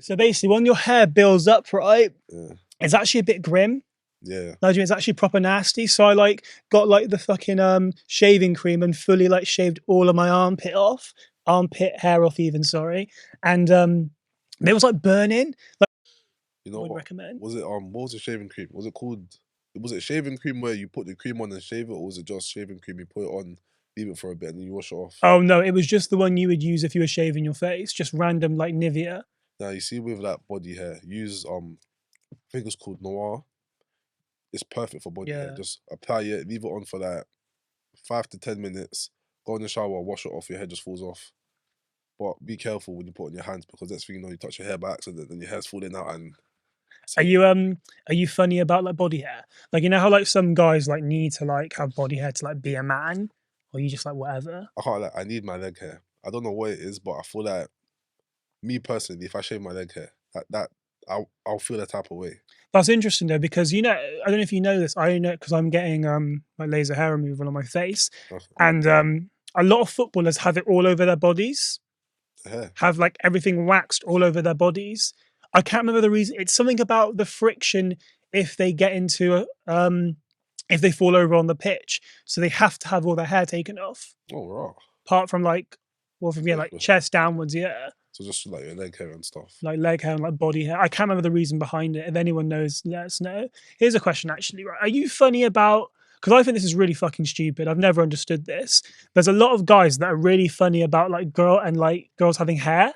So basically, when your hair builds up, right, Yeah. it's actually a bit grim. Yeah. Like, it's actually proper nasty. So I like got like the fucking shaving cream and fully like shaved all of my armpit hair off even, sorry. And it was like burning. Like, You know would what? recommend. Was it what was the shaving cream? Was it called? Was it shaving cream where you put the cream on and shave it, or was it just shaving cream you put it on, leave it for a bit, and then you wash it off? Oh no, it was just the one you would use if you were shaving your face, just random like Nivea. Now you see with that body hair, use I think it's called Noir. It's perfect for body hair. Yeah. Just apply it, leave it on for like 5 to 10 minutes. Go in the shower, wash it off. Your hair just falls off. But be careful when you put it on your hands because next thing you know, you touch your hair by accident and your hair's falling out. And Are you funny about like body hair? Like, you know how like some guys like need to like have body hair to like be a man, or you just like whatever? I can't like I need my leg hair. I don't know what it is, but I feel like me personally, if I shave my leg hair, I'll feel that type of way. That's interesting though, because you know, I don't know if you know this. I know because I'm getting like laser hair removal on my face, Okay. and a lot of footballers have it all over their bodies. The hair. Have like everything waxed all over their bodies. I can't remember the reason. It's something about the friction if they get into if they fall over on the pitch, so they have to have all their hair taken off, Oh right. apart from like, well, from yeah, like chest downwards, yeah. So just like your leg hair and stuff. Like leg hair and like body hair. I can't remember the reason behind it. If anyone knows, let us know. Here's a question actually, right? Are you funny about, because I think this is really fucking stupid. I've never understood this. There's a lot of guys that are really funny about like girls having hair.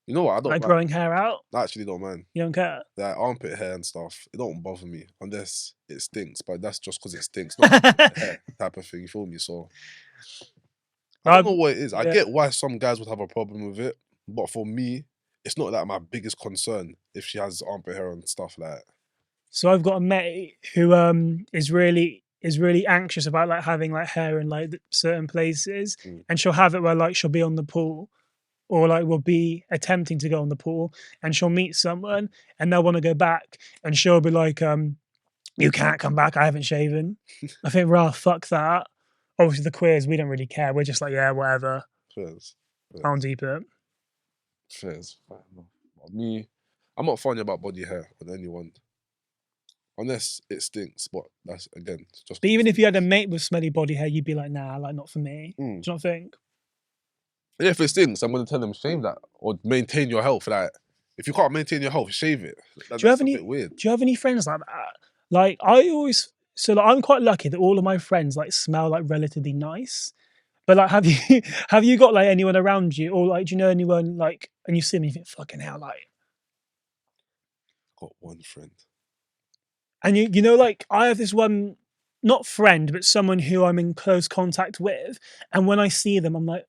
You know what? I don't like mind. growing hair out. I actually don't mind. You don't care? Like armpit hair and stuff, it don't bother me unless it stinks. But that's just because it stinks, not the hair type of thing. You feel me? So I don't know what it is. I get why some guys would have a problem with it, but for me, it's not like my biggest concern if she has armpit hair and stuff like that. So I've got a mate who is really anxious about like having like hair in like certain places, and she'll have it where like she'll be on the pool, or like will be attempting to go on the pool, and she'll meet someone and they'll want to go back, and she'll be like, you can't come back, I haven't shaven. I think, rah, fuck that. Obviously the queers, we don't really care. We're just like, yeah, whatever. Fairs. I'll deep it. Fairs. Me, I'm not funny about body hair on anyone. Unless it stinks, but that's again just. But even if you had a mate with smelly body hair, you'd be like, nah, like not for me. Do you not think? Yeah, if it stinks, I'm gonna tell them shave that or maintain your health. Like, if you can't maintain your health, shave it. Do you have any? Weird. Do you have any friends like that? Like I'm quite lucky that all of my friends like smell like relatively nice. But like, have you got like anyone around you, or like, do you know anyone like, and you see them and you think, fucking hell, like. Got one friend. And you know, like I have this one, not friend, but someone who I'm in close contact with, and when I see them, I'm like,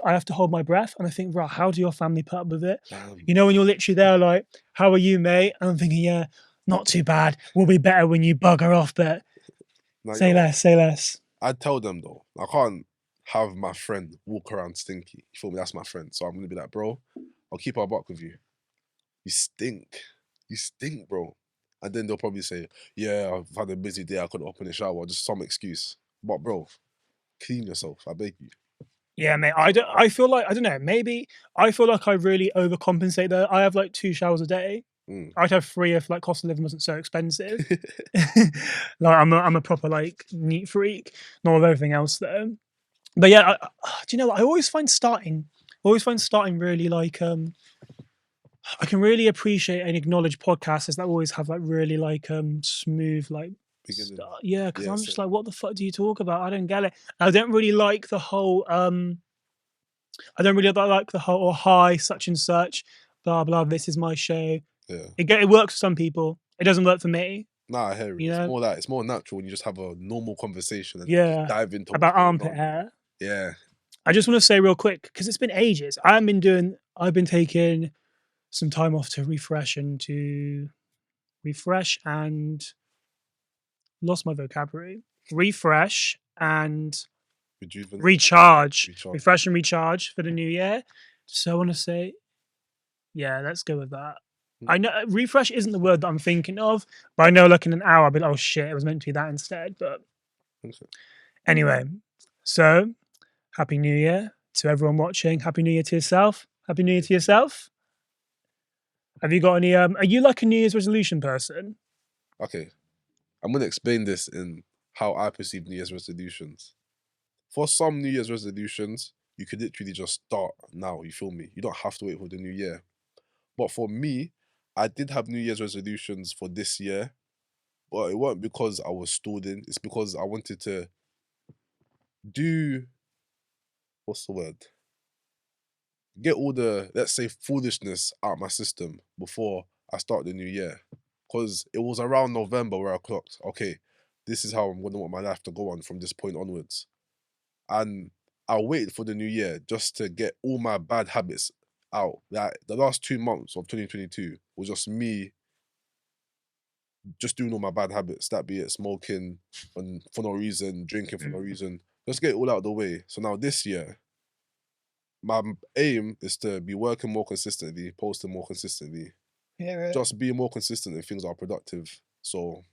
I have to hold my breath, and I think, right, how do your family put up with it? You know, when you're literally there, like, how are you, mate? And I'm thinking, yeah, not too bad. We'll be better when you bugger off, but say less. I'd tell them though, I can't have my friend walk around stinky. You feel me? That's my friend. So I'm gonna be like, bro, I'll keep our buck with you. You stink. You stink, bro. And then they'll probably say, yeah, I've had a busy day, I couldn't open the shower, just some excuse. But bro, clean yourself, I beg you. Yeah, mate. I feel like, I don't know, maybe I feel like I really overcompensate there. I have like 2 showers a day. I'd have 3 if like cost of living wasn't so expensive. Like I'm a proper like neat freak, not with everything else though. But yeah, do you know what? I always find starting really like I can really appreciate and acknowledge podcasters that always have like really like smooth like start. Yeah, because I'm just like, what the fuck do you talk about? I don't get it. I don't really like the whole or hi such and such, blah blah, this is my show. Yeah. It works for some people. It doesn't work for me. Nah, I hear it. You know? It's more natural when you just have a normal conversation and just dive into about armpit hair. Yeah. I just want to say real quick, because it's been ages. I've been taking some time off to refresh and lost my vocabulary. Refresh and recharge. Refresh and recharge for the new year. So I want to say, yeah, let's go with that. I know refresh isn't the word that I'm thinking of, but I know like in an hour I'll be like, oh shit, it was meant to be that instead. But anyway, so Happy New Year to everyone watching. Happy New Year to yourself. Happy New Year to yourself. Have you got any? Are you like a New Year's resolution person? Okay, I'm gonna explain this in how I perceive New Year's resolutions. For some New Year's resolutions, you could literally just start now. You feel me? You don't have to wait for the new year. But for me, I did have New Year's resolutions for this year, but it wasn't because I was stalling. It's because I wanted to do, what's the word? Get all the, let's say, foolishness out of my system before I start the new year. Because it was around November where I clocked, okay, this is how I'm going to want my life to go on from this point onwards. And I waited for the new year just to get all my bad habits out. Like the last 2 months of 2022 was just me just doing all my bad habits. That be it, smoking and for no reason, drinking for no reason. Just get it all out of the way. So now this year, my aim is to be working more consistently, posting more consistently, Yeah. just being more consistent in things that are productive. So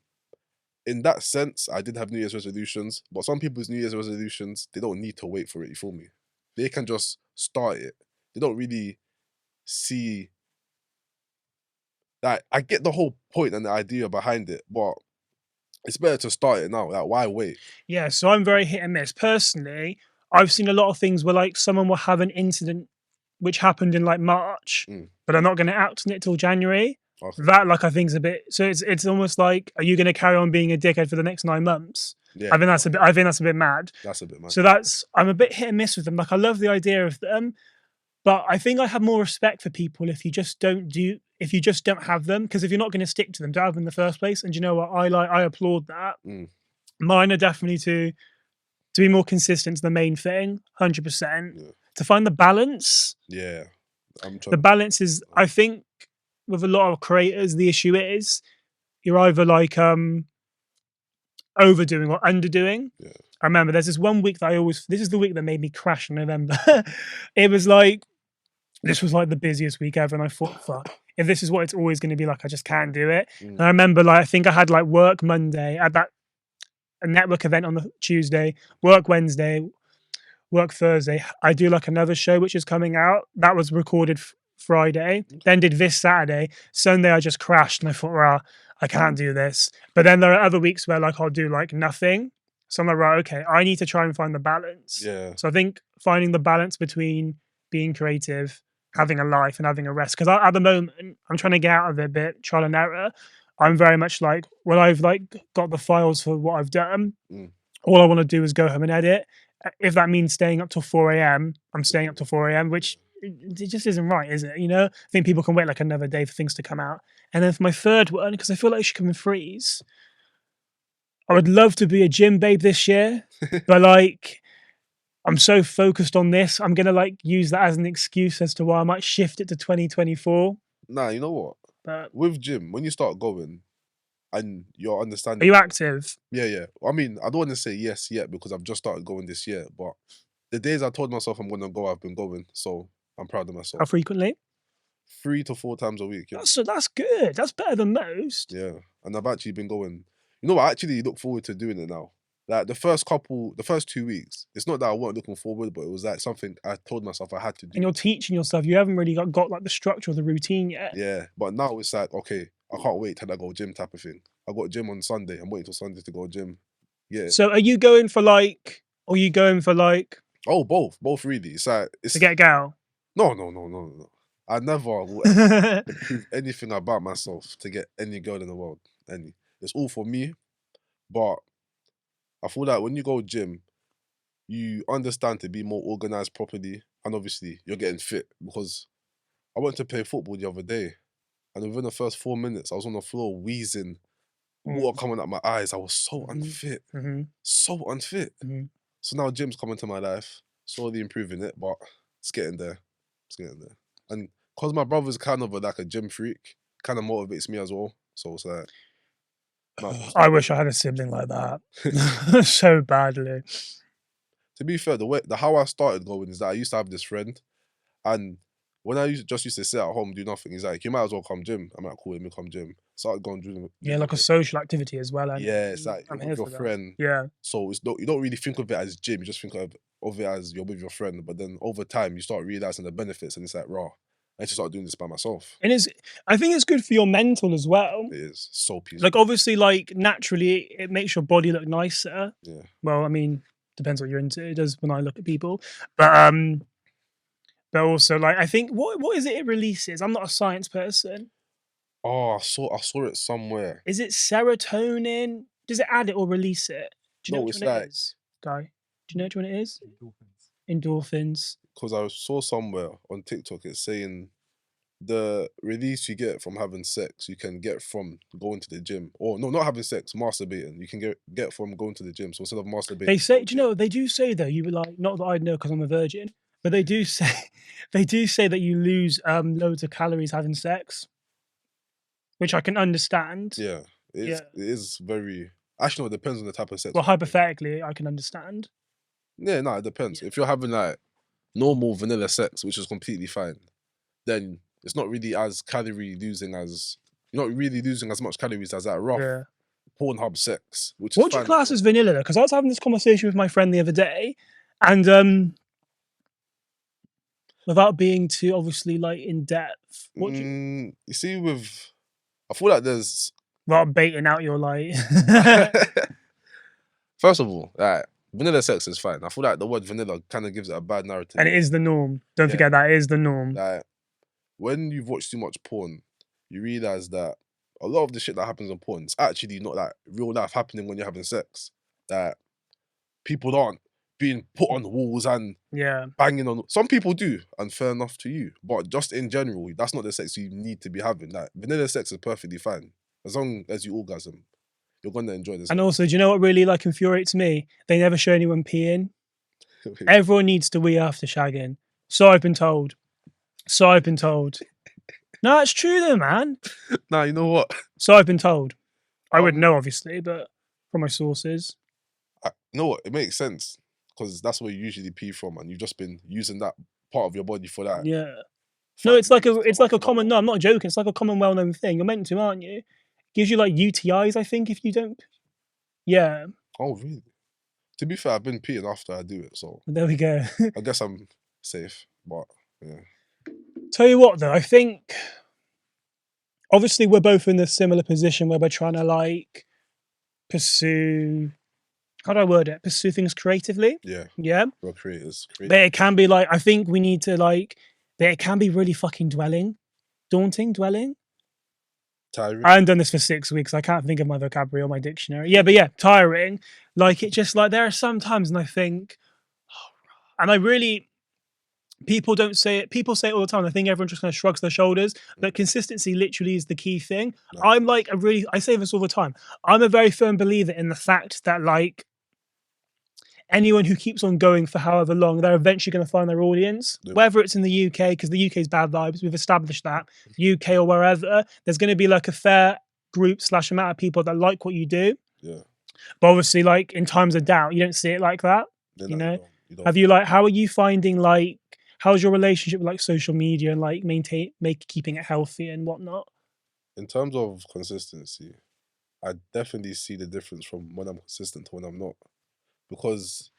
in that sense, I did have New Year's resolutions, but some people's New Year's resolutions, they don't need to wait for it, you feel me? They can just start it. They don't really see that. I get the whole point and the idea behind it, but it's better to start it now. Like, why wait? Yeah, so I'm very hit and miss. Personally, I've seen a lot of things where like someone will have an incident which happened in like March, but they're not going to act on it till January. Okay. That like I think is a bit. So it's almost like, are you going to carry on being a dickhead for the next 9 months? Yeah, I think that's a bit. I think that's a bit mad. that's a bit mad. So that's I'm a bit hit and miss with them. Like I love the idea of them, but I think I have more respect for people if you just don't have them, because if you're not going to stick to them, don't have them in the first place. And you know what? I applaud that. Mine are definitely to be more consistent to the main thing, 100%. Yeah. To find the balance. Yeah. The balance is, I think, with a lot of creators, the issue is you're either like overdoing or underdoing. Yeah. I remember there's this one week that this is the week that made me crash in November. It was like, this was like the busiest week ever. And I thought, fuck, if this is what it's always going to be like, I just can't do it. And I remember like, I think I had like work Monday, at that a network event on the Tuesday, work Wednesday, work Thursday. I do like another show which is coming out. That was recorded Friday. Then did this Saturday. Sunday I just crashed and I thought, rah, I can't do this. But then there are other weeks where like I'll do like nothing. So I'm like, right, okay, I need to try and find the balance. Yeah. So I think finding the balance between being creative, having a life, and having a rest. Because at the moment I'm trying to get out of it a bit, trial and error. I'm very much like, when I've like got the files for what I've done, all I want to do is go home and edit. If that means staying up till 4 a.m., I'm staying up till 4 a.m., which it just isn't right, is it? You know, I think people can wait like another day for things to come out. And then for my third one, because I feel like it should come in threes, I would love to be a gym babe this year, but like, I'm so focused on this, I'm gonna like use that as an excuse as to why I might shift it to 2024. Nah, you know what? But with gym, when you start going and you're understanding. Are you active? Yeah. I mean, I don't want to say yes yet because I've just started going this year, but the days I told myself I'm going to go, I've been going. So I'm proud of myself. How frequently? 3 to 4 times a week. Yeah. So that's good. That's better than most. Yeah. And I've actually been going. You know what? I actually look forward to doing it now. Like the first 2 weeks, it's not that I wasn't looking forward, but it was like something I told myself I had to do. And you're teaching yourself. You haven't really got like the structure or the routine yet. Yeah. But now it's like, okay, I can't wait till I go gym type of thing. I got gym on Sunday. I'm waiting till Sunday to go gym. Yeah. So are you going for like, or are you going for like? Oh, both really. It's like to get a gal. No. I never will prove anything about myself to get any girl in the world. It's all for me. But I feel like when you go gym, you understand to be more organized properly, and obviously you're getting fit. Because I went to play football the other day, and within the first 4 minutes, I was on the floor wheezing, water coming out my eyes. I was so unfit, so unfit. So now gym's coming to my life, slowly improving it, but it's getting there. And because my brother's kind of like a gym freak, kind of motivates me as well. So it's like, I wish I had a sibling like that so badly. To be fair, the how I started going is that I used to have this friend, and when I used to sit at home do nothing, he's like, you might as well come gym. I'm like, cool, let me come gym. Started going gym. Yeah, like a social activity as well. Yeah, it's like you're with your friend. Yeah. So you don't really think of it as gym. You just think of it as you're with your friend. But then over time, you start realizing the benefits, and it's like, raw. I need to start doing this by myself. And I think it's good for your mental as well. It is so peaceful. Like, obviously, like, naturally, it makes your body look nicer. Yeah. Well, I mean, depends what you're into. It does when I look at people. But also, like, I think, what is it releases? I'm not a science person. Oh, I saw it somewhere. Is it serotonin? Does it add it or release it? Do you know which one it is, Guy? Do you know which one it is? Endorphins. Because I saw somewhere on TikTok, it's saying the release you get from having sex, you can get from going to the gym. Or no, not having sex, masturbating. You can get from going to the gym. So instead of masturbating, They say, do you know, they do say though, you were like, not that I know because I'm a virgin, but they do say that you lose loads of calories having sex, which I can understand. Yeah, it is very. Actually, no, it depends on the type of sex. Well, hypothetically, I can understand. Yeah, no, it depends. If you're having like normal vanilla sex, which is completely fine, then it's not really as calorie losing as you're not really losing as much calories as that rough Pornhub sex. Which what do you class as vanilla? Because I was having this conversation with my friend the other day, and without being too obviously like in depth, what do you see? I feel like there's without baiting out your like. First of all, like vanilla sex is fine. I feel like the word vanilla kind of gives it a bad narrative, and it is the norm. Don't forget that is the norm. Like when you've watched too much porn, you realize that a lot of the shit that happens on porn is actually not like real life happening when you're having sex. That people aren't being put on walls and banging on. Some people do, and fair enough to you. But just in general, that's not the sex you need to be having. Like vanilla sex is perfectly fine as long as you orgasm. You're gonna enjoy this. And also, do you know what really like infuriates me? They never show anyone peeing. Everyone needs to wee after shagging. So I've been told. No, it's true though, man. Nah, you know what? So I've been told. I wouldn't know, obviously, but from my sources. You know what? It makes sense because that's where you usually pee from, and you've just been using that part of your body for that. Yeah. No, it's like a common. No, I'm not joking. It's like a common, well-known thing. You're meant to, aren't you? Gives you like UTIs, I think, if you don't. Yeah. Oh, really? To be fair, I've been peeing after I do it, so there we go. I guess I'm safe, but yeah. Tell you what, though, I think obviously we're both in a similar position where we're trying to like pursue. How do I word it? Pursue things creatively. Yeah. We're creators. But it can be like I think we need to like. But it can be really fucking daunting. Tiring. I haven't done this for 6 weeks. I can't think of my vocabulary or my dictionary. Yeah, but yeah, tiring. Like it just like there are some times and I think, and I really, people don't say it. People say it all the time. I think everyone just kind of shrugs their shoulders, but consistency literally is the key thing. No. I'm like I say this all the time. I'm a very firm believer in the fact that like anyone who keeps on going for however long, they're eventually going to find their audience, whether it's in the UK, because the UK is bad vibes. We've established that. UK or wherever, there's going to be like a fair group / amount of people that like what you do. Yeah. But obviously, like in times of doubt, you don't see it like that. You know? You don't. Have you like? How are you finding like? How's your relationship with like social media and like keeping it healthy and whatnot? In terms of consistency, I definitely see the difference from when I'm consistent to when I'm not. Because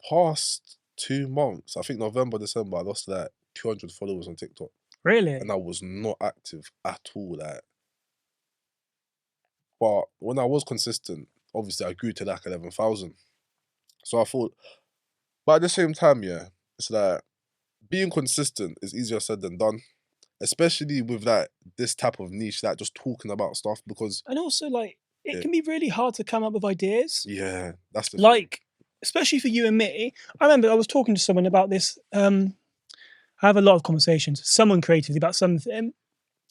past 2 months, I think November, December, I lost like 200 followers on TikTok. Really? And I was not active at all. Like, but when I was consistent, obviously I grew to like 11,000. So I thought, but at the same time, yeah, it's like being consistent is easier said than done. Especially with like this type of niche, like just talking about stuff because. And also like, it can be really hard to come up with ideas. Yeah, that's the like, thing. Especially for you and me. I remember I was talking to someone about this. I have a lot of conversations, someone creatively about something,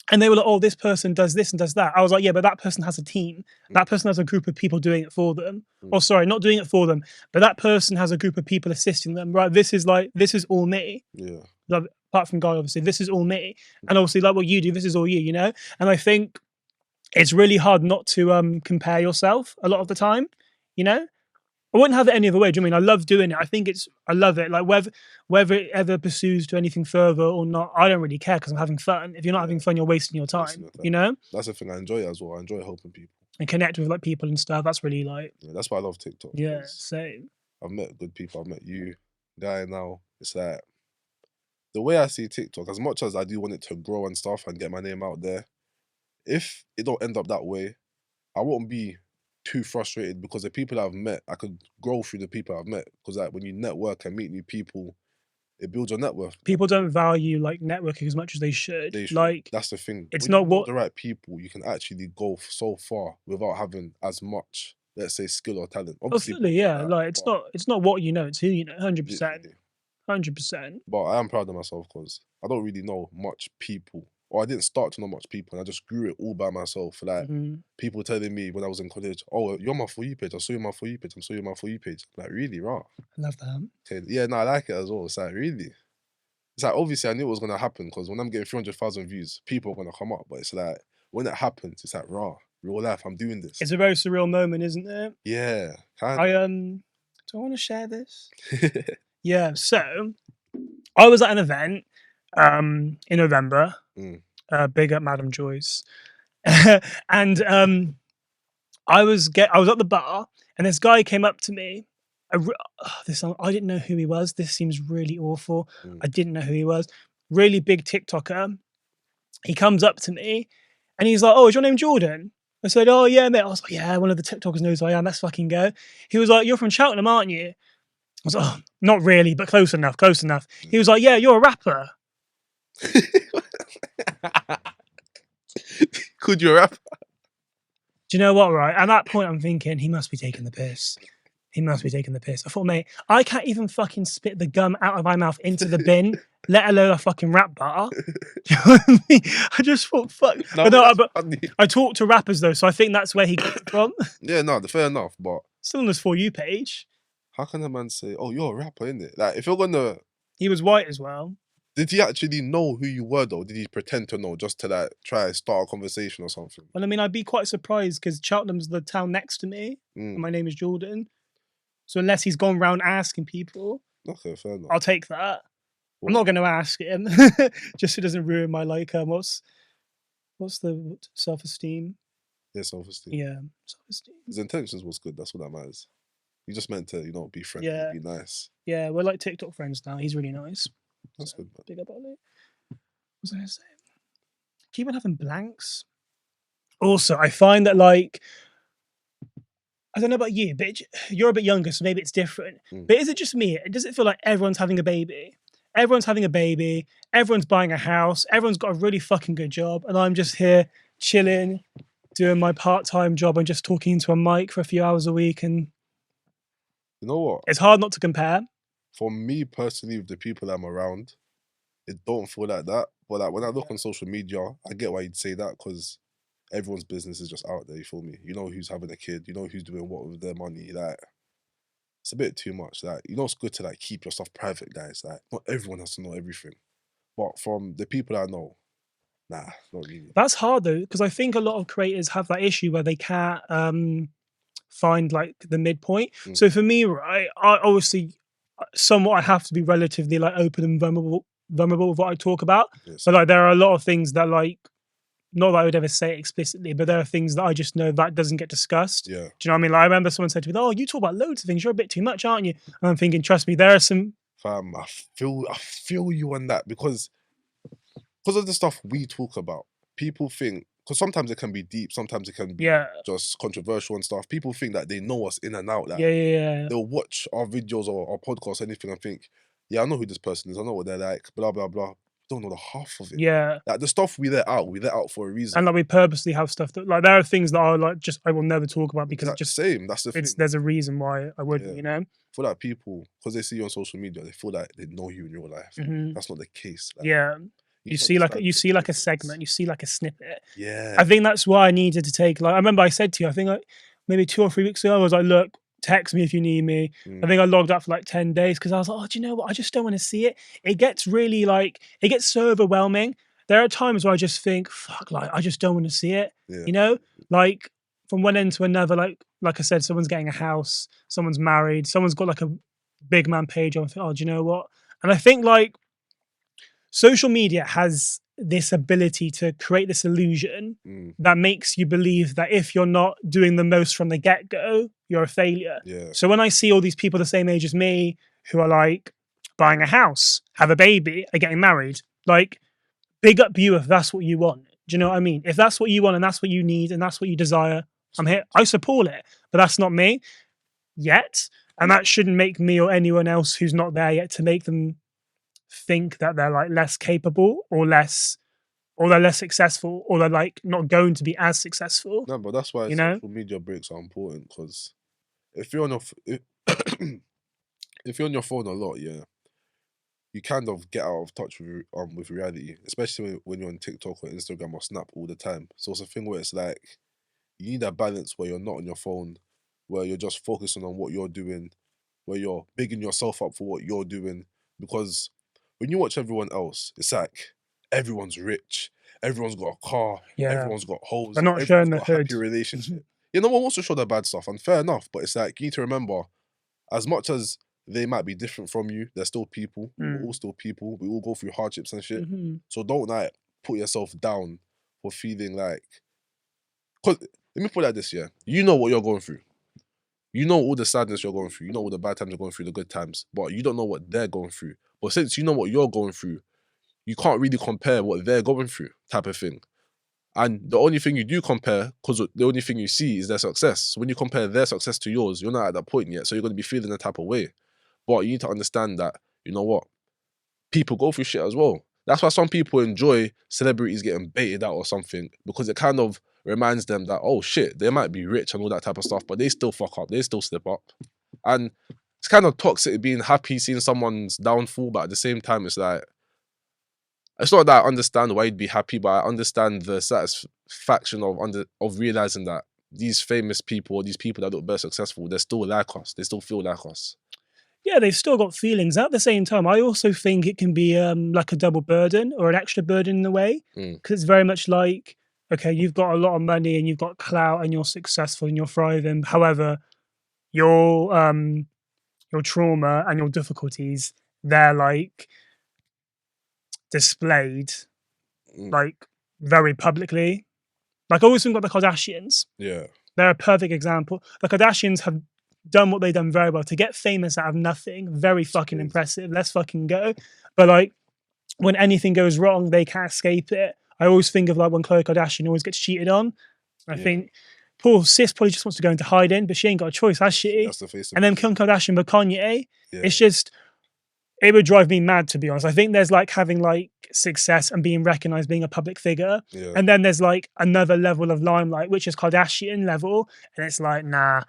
and they were like, "Oh, this person does this and does that." I was like, "Yeah, but that person has a team. That person has a group of people doing it for them. Or sorry, not doing it for them, but that person has a group of people assisting them. Right? This is all me. Yeah. Like, apart from Guy, obviously, this is all me, and obviously, like what you do, this is all you. You know, and I think it's really hard not to compare yourself a lot of the time, you know? I wouldn't have it any other way. Do you know what I mean? I love doing it. I love it. Like whether it ever pursues to anything further or not, I don't really care because I'm having fun. If you're not having fun, you're wasting your time, you know? That's the thing I enjoy as well. I enjoy helping people. And connect with like people and stuff. That's really like... Yeah, that's why I love TikTok. Yeah, same. I've met good people. I've met you, Guy now. It's like, the way I see TikTok, as much as I do want it to grow and stuff and get my name out there, if it don't end up that way, I won't be too frustrated because the people I've met, I could grow through the people I've met. Because like when you network and meet new people, it builds your net worth. People don't value like networking as much as they should. They should. Like, that's the thing. it's when not you know what the right people, you can actually go so far without having as much, let's say, skill or talent. Obviously, absolutely, yeah. Like, it's not what you know, it's who you know. 100%, literally. 100%. But I am proud of myself because I don't really know much people, or I didn't start to know much people, and I just grew it all by myself. Like people telling me when I was in college, "Oh, you're my For You page. I saw you on my For You page. I'm saw you on my For You page." Like, really, right? I love that. Okay, yeah, no, I like it as well. It's like, really. It's like, obviously I knew it was gonna happen because when I'm getting 300,000 views, people are gonna come up. But it's like when it happens, it's like, raw, real life. I'm doing this. It's a very surreal moment, isn't it? Yeah, I do I want to share this? Yeah. So I was at an event in November. Big up Madam Joyce, and I was at the bar, and this guy came up to me. I didn't know who he was. This seems really awful. I didn't know who he was. Really big TikToker. He comes up to me, and he's like, "Oh, is your name Jordan?" I said, "Oh yeah, mate." I was like, "Yeah, one of the TikTokers knows who I am. Let's fucking go." He was like, "You're from Cheltenham, aren't you?" I was like, "Oh, not really, but close enough, close enough." He was like, "Yeah, you're a rapper." Could you rap? Do you know what, right? At that point, I'm thinking, he must be taking the piss. He must be taking the piss. I thought, mate, I can't even fucking spit the gum out of my mouth into the bin, let alone a fucking rap bar. Do you know what I mean? I just thought, fuck. No, but I talk to rappers, though, so I think that's where he got it from. Yeah, no, fair enough, but... Still on his For You page. How can a man say, "Oh, you're a rapper," innit? Like, if you're gonna... He was white as well. Did he actually know who you were, though? Did he pretend to know just to, like, try and start a conversation or something? Well, I mean, I'd be quite surprised because Cheltenham's the town next to me, and my name is Jordan. So unless he's gone round asking people, okay, fair enough. I'll take that. What? I'm not going to ask him, just so it doesn't ruin my what's the self-esteem? Yeah, self-esteem. Yeah, self-esteem. His intentions was good. That's what that matters. You just meant to, be friendly, be nice. Yeah, we're like TikTok friends now. He's really nice. That's good, man. Big up on it. What was I going to say? Keep on having blanks. Also, I find that I don't know about you, but you're a bit younger, so maybe it's different. But is it just me? Does it feel like everyone's having a baby? Everyone's having a baby. Everyone's buying a house. Everyone's got a really fucking good job. And I'm just here chilling, doing my part-time job and just talking into a mic for a few hours a week. And you know what? It's hard not to compare. For me personally, with the people I'm around, it don't feel like that. But like when I look on social media, I get why you'd say that because everyone's business is just out there, you feel me? You know who's having a kid, you know who's doing what with their money, like, it's a bit too much. Like, it's good to, like, keep your stuff private, guys. Like, not everyone has to know everything. But from the people I know, nah, not really. That's hard, though, because I think a lot of creators have that issue where they can't find, like, the midpoint. So for me, right, I obviously, somewhat I have to be relatively, like, open and vulnerable with what I talk about. Yes. But, like, there are a lot of things that, like, not that I would ever say it explicitly, but there are things that I just know that doesn't get discussed. Yeah. Do you know what I mean? Like, I remember someone said to me, "Oh, you talk about loads of things. You're a bit too much, aren't you?" And I'm thinking, trust me, there are some... Fam, I feel you on that because of the stuff we talk about. People think, because sometimes it can be deep, sometimes it can be just controversial and stuff. People think that they know us in and out. Like, they'll watch our videos or our podcasts or anything and think, yeah, I know who this person is. I know what they're like, blah, blah, blah. Don't know the half of it. Yeah. Like the stuff we let out for a reason. And like we purposely have stuff that, like, there are things that are like just I will never talk about because it's just same. That's the thing. There's a reason why I wouldn't, you know? For that people, because they see you on social media, they feel like they know you in real life. That's not the case. Like, you see like a segment, you see like a snippet. Yeah. I think that's why I needed to take, like, I remember I said to you, I think like maybe 2 or 3 weeks ago, I was like, look, text me if you need me. I think I logged out for like 10 days because I was like, oh, do you know what? I just don't want to see it. It gets really like, it gets so overwhelming. There are times where I just think, fuck, like, I just don't want to see it. You know, like from one end to another, like I said, someone's getting a house, someone's married, someone's got like a big man page on. Oh, do you know what? And I think like social media has this ability to create this illusion that makes you believe that if you're not doing the most from the get-go, you're a failure. So when I see all these people the same age as me who are like buying a house, have a baby, and getting married. Like, big up you if that's what you want. Do you know what I mean? If that's what you want and that's what you need and that's what you desire, I'm here. I support it, but that's not me yet. And that shouldn't make me or anyone else who's not there yet to make them think that they're like less capable or they're less successful or they're like not going to be as successful. No, but that's why social media breaks are important, because if you're on your if you're on your phone a lot, yeah, you kind of get out of touch with reality, especially when you're on TikTok or Instagram or Snap all the time. So it's a thing where it's like you need a balance where you're not on your phone, where you're just focusing on what you're doing, where you're bigging yourself up for what you're doing. Because when you watch everyone else, it's like everyone's rich, everyone's got a car, everyone's got hoes, they're not everyone's showing the got a happy hood. relationship. Yeah, no one wants to show the bad stuff, and fair enough. But it's like you need to remember, as much as they might be different from you, they're still people. We're all still people. We all go through hardships and shit. So don't like put yourself down for feeling like. Cause let me put it like this, yeah. You know what you're going through. You know all the sadness you're going through. You know all the bad times you're going through, the good times. But you don't know what they're going through. But since you know what you're going through, you can't really compare what they're going through, type of thing. And the only thing you do compare, because the only thing you see is their success. So when you compare their success to yours, you're not at that point yet. So you're going to be feeling the type of way. But you need to understand that, you know what? People go through shit as well. That's why some people enjoy celebrities getting baited out or something, because it kind of reminds them that, oh shit, they might be rich and all that type of stuff, but they still fuck up. They still slip up. And it's kind of toxic being happy seeing someone's downfall, but at the same time, it's like, it's not that I understand why you'd be happy, but I understand the satisfaction of realizing that these famous people or these people that look very successful, they're still like us. They still feel like us. Yeah, they've still got feelings. At the same time, I also think it can be like a double burden or an extra burden in a way, because it's very much like, okay, you've got a lot of money and you've got clout and you're successful and you're thriving. However, your trauma and your difficulties, they're like displayed like very publicly. Like, I always think about the Kardashians. Yeah. They're a perfect example. The Kardashians have done what they've done very well to get famous out of nothing. Very fucking impressive. Let's fucking go. But like, when anything goes wrong, they can't escape it. I always think of like when Khloe Kardashian always gets cheated on. I think poor sis probably just wants to go into hiding, but she ain't got a choice, has she? That's the face of and then Kim Kardashian with Kanye, it's just, it would drive me mad, to be honest. I think there's like having like success and being recognized, being a public figure. And then there's like another level of limelight, which is Kardashian level. And it's like, nah,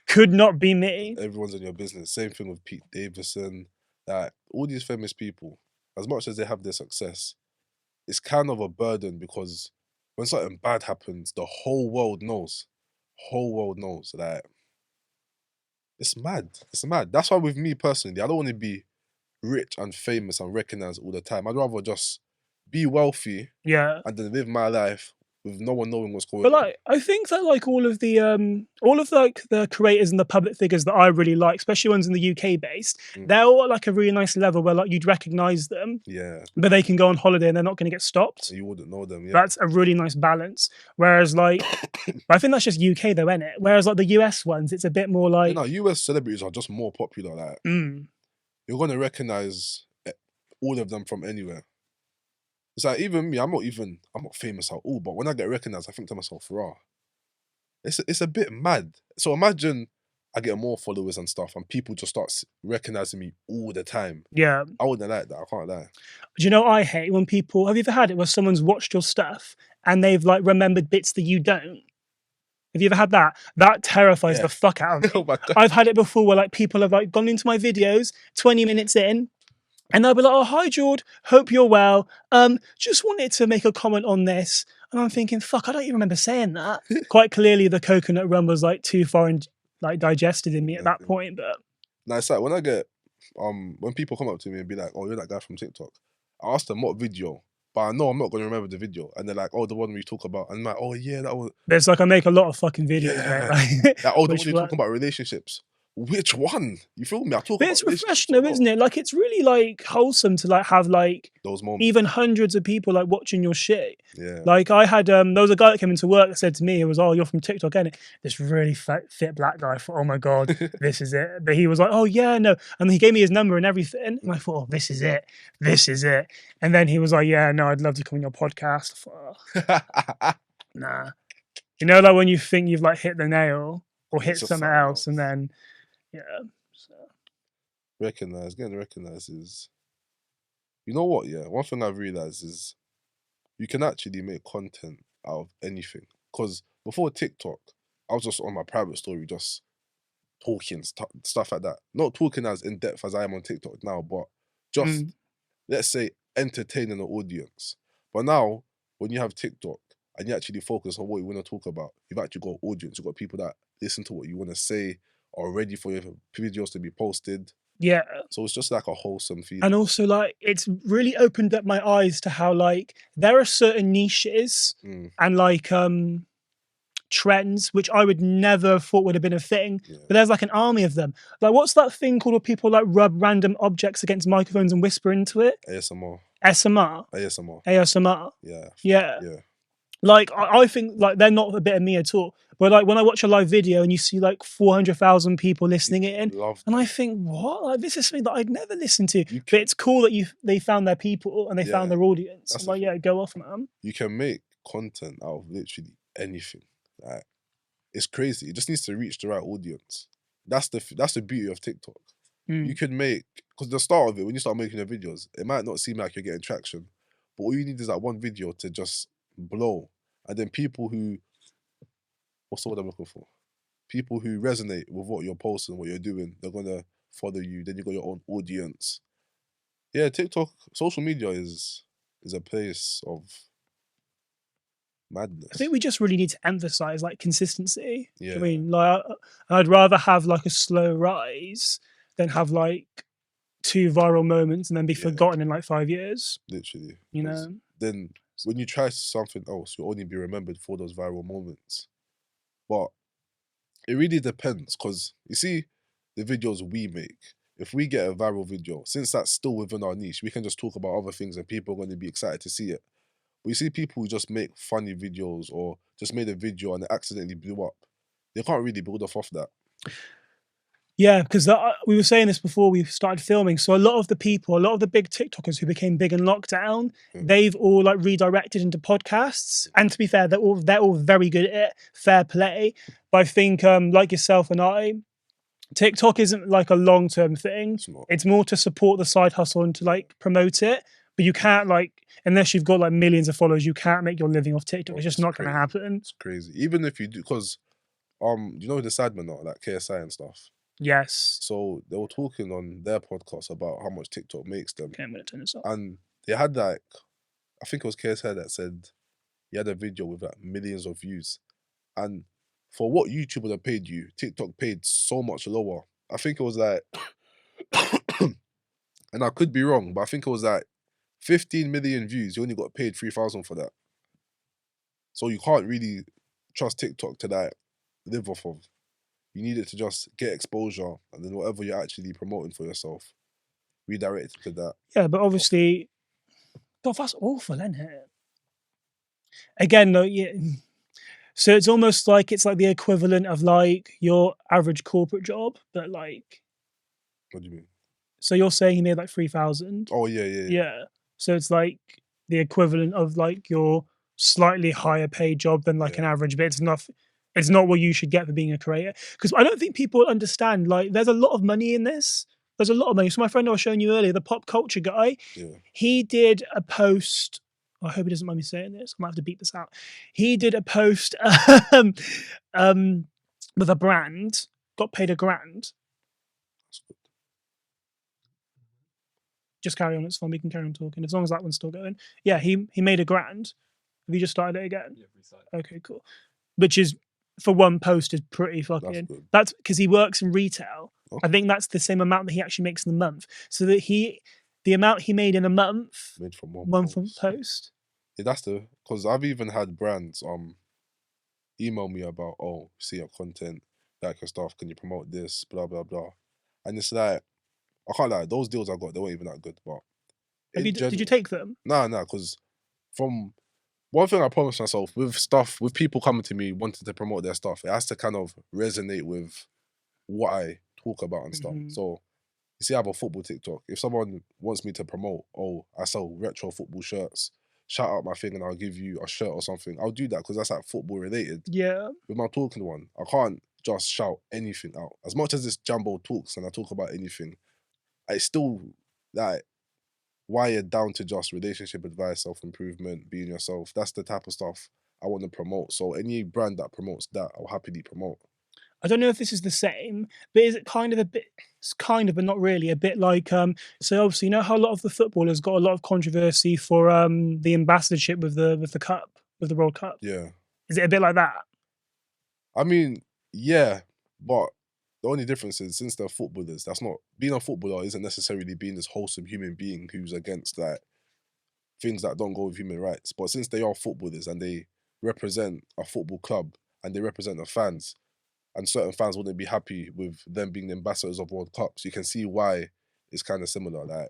could not be me. Everyone's in your business. Same thing with Pete Davidson. Like, all these famous people, as much as they have their success, it's kind of a burden, because when something bad happens, the whole world knows. Whole world knows. Like, it's mad. It's mad. That's why with me personally, I don't want to be rich and famous and recognized all the time. I'd rather just be wealthy, and then live my life with no one knowing what's going on. But like, I think that like all of like the creators and the public figures that I really like, especially ones in the UK based, they're all at like a really nice level where like you'd recognize them, but they can go on holiday and they're not going to get stopped. So you wouldn't know them. That's a really nice balance. Whereas like, I think that's just UK though, isn't it? Whereas like the US ones, it's a bit more like, US celebrities are just more popular. Like, you're going to recognize all of them from anywhere. It's like, even me, I'm not famous at all, but when I get recognized, I think to myself, raw. It's a bit mad. So imagine I get more followers and stuff, and people just start recognizing me all the time. Yeah. I wouldn't like that. I can't lie. Do you know what I hate? When people, have you ever had it where someone's watched your stuff and they've like remembered bits that you don't? Have you ever had that? That terrifies the fuck out of me. Oh my God. I've had it before where like people have like gone into my videos 20 minutes in, and they'll be like, oh, hi, Jord. Hope you're well. Just wanted to make a comment on this. And I'm thinking, fuck, I don't even remember saying that. Quite clearly, the coconut rum was like too far and like digested in me at that point. But no, it's like when I get, when people come up to me and be like, oh, you're that guy from TikTok. I ask them what video, but I know I'm not going to remember the video. And they're like, oh, the one we talk about. And I'm like, oh, yeah, that was. There's like, I make a lot of fucking videos, mate. Like, oh, the one you talk about relationships. Which one? You feel me? I talk But about it's relationships refreshing a though, lot. isn't it? Like, it's really like wholesome to like have like Those moments. even hundreds of people like watching your shit. Yeah. Like I had there was a guy that came into work that said to me, it was, "Oh, you're from TikTok, ain't it?" This really fit black guy. I thought, "Oh my god, this is it." But he was like, "Oh yeah, no," and he gave me his number and everything, and I thought, "Oh, this is it, this is it." And then he was like, "Yeah, no, I'd love to come on your podcast." I thought, oh, nah, you know, like when you think you've like hit the nail or hit something else, and then yeah. So. Getting recognized is, you know what? Yeah, one thing I've realized is you can actually make content out of anything. Because before TikTok, I was just on my private story, just talking stuff like that. Not talking as in depth as I am on TikTok now, but just let's say entertaining the audience. But now, when you have TikTok and you actually focus on what you want to talk about, you've actually got audience. You've got people that listen to what you want to say, are ready for your videos to be posted. Yeah. So it's just like a wholesome feeling. And also, like, it's really opened up my eyes to how, like, there are certain niches and, like, trends which I would never have thought would have been a thing. Yeah. But there's, like, an army of them. Like, what's that thing called where people, like, rub random objects against microphones and whisper into it? ASMR. ASMR. Yeah. Yeah. Yeah. Like, I think, like, they're not a bit of me at all. But, like, when I watch a live video and you see, like, 400,000 people listening in, and I think, what? Like, this is something that I'd never listen to. But it's cool that they found their people and they found their audience. I'm like, yeah, go off, man. You can make content out of literally anything. Like, it's crazy. It just needs to reach the right audience. That's the beauty of TikTok. You could make, because the start of it, when you start making your videos, it might not seem like you're getting traction, but all you need is that one video to just blow. And then people who, what's the word I'm looking for? People who resonate with what you're posting, what you're doing, they're going to follow you. Then you got your own audience. Yeah, TikTok, social media is a place of madness. I think we just really need to emphasize like consistency. Yeah. I mean, like, I'd rather have like a slow rise than have like 2 viral moments and then be forgotten in like 5 years. Literally. You know? Then when you try something else, you'll only be remembered for those viral moments. But it really depends, because you see the videos we make, if we get a viral video, since that's still within our niche, we can just talk about other things and people are going to be excited to see it. But you see people who just make funny videos or just made a video and it accidentally blew up, they can't really build off that. Yeah, because we were saying this before we started filming. So a lot of the big TikTokers who became big in lockdown, they've all like redirected into podcasts. And to be fair, they're all very good at it. Fair play. But I think like yourself and I, TikTok isn't like a long-term thing. It's more to support the side hustle and to like promote it. But you can't like, unless you've got like millions of followers, you can't make your living off TikTok. It's just not going to happen. It's crazy. Even if you do, because you know the Sidemen are like KSI and stuff. Yes. So they were talking on their podcast about how much TikTok makes them. Okay, I'm gonna turn this off. And they had like, I think it was KSI that said he had a video with like millions of views. And for what YouTube would have paid you, TikTok paid so much lower. I think it was like, and I could be wrong, but I think it was like 15 million views. You only got paid 3,000 for that. So you can't really trust TikTok to like live off of. You need it to just get exposure, and then whatever you're actually promoting for yourself, redirect it to that. Yeah, but obviously, God, that's awful, isn't it? Again, though, yeah. So it's almost like it's like the equivalent of like your average corporate job, but like. What do you mean? So you're saying he made like 3,000? Oh yeah. Yeah. So it's like the equivalent of like your slightly higher paid job than like an average, but it's not what you should get for being a creator. Because I don't think people understand, like, there's a lot of money in this. There's a lot of money. So my friend I was showing you earlier, the pop culture guy, he did a post. I hope he doesn't mind me saying this. I might have to beat this out. He did a post with a brand, got paid $1,000. Just carry on. It's fine. We can carry on talking as long as that one's still going. Yeah, he made $1,000. Have you just started it again? Yeah, restarted. Okay, cool. Which is, for one post, is pretty fucking. That's because he works in retail. Oh. I think that's the same amount that he actually makes in a month. So that the amount he made in a month, made from one post. Yeah, that's because I've even had brands email me about, oh, see your content, like your stuff? Can you promote this? Blah blah blah. And it's like, I can't lie, those deals I got, they weren't even that good. But in Did you general, take them? nah, because from one thing I promised myself with people coming to me wanting to promote their stuff, it has to kind of resonate with what I talk about and stuff. So you see, I have a football TikTok. If someone wants me to promote, oh, I sell retro football shirts, shout out my thing and I'll give you a shirt or something, I'll do that because that's like football related. Yeah. With my talking one, I can't just shout anything out. As much as this Jumbo talks and I talk about anything, I still like wired down to just relationship advice, self-improvement, being yourself. That's the type of stuff I want to promote. So any brand that promotes that, I'll happily promote. I don't know if this is the same, but is it kind of a bit? It's kind of, but not really. A bit like So obviously, you know how a lot of the footballers got a lot of controversy for the ambassadorship with the cup, with the World Cup. Yeah. Is it a bit like that? I mean, yeah, but the only difference is since they're footballers, that's not being a footballer isn't necessarily being this wholesome human being who's against like things that don't go with human rights. But since they are footballers and they represent a football club and they represent the fans, and certain fans wouldn't be happy with them being the ambassadors of World Cups, you can see why it's kind of similar. Like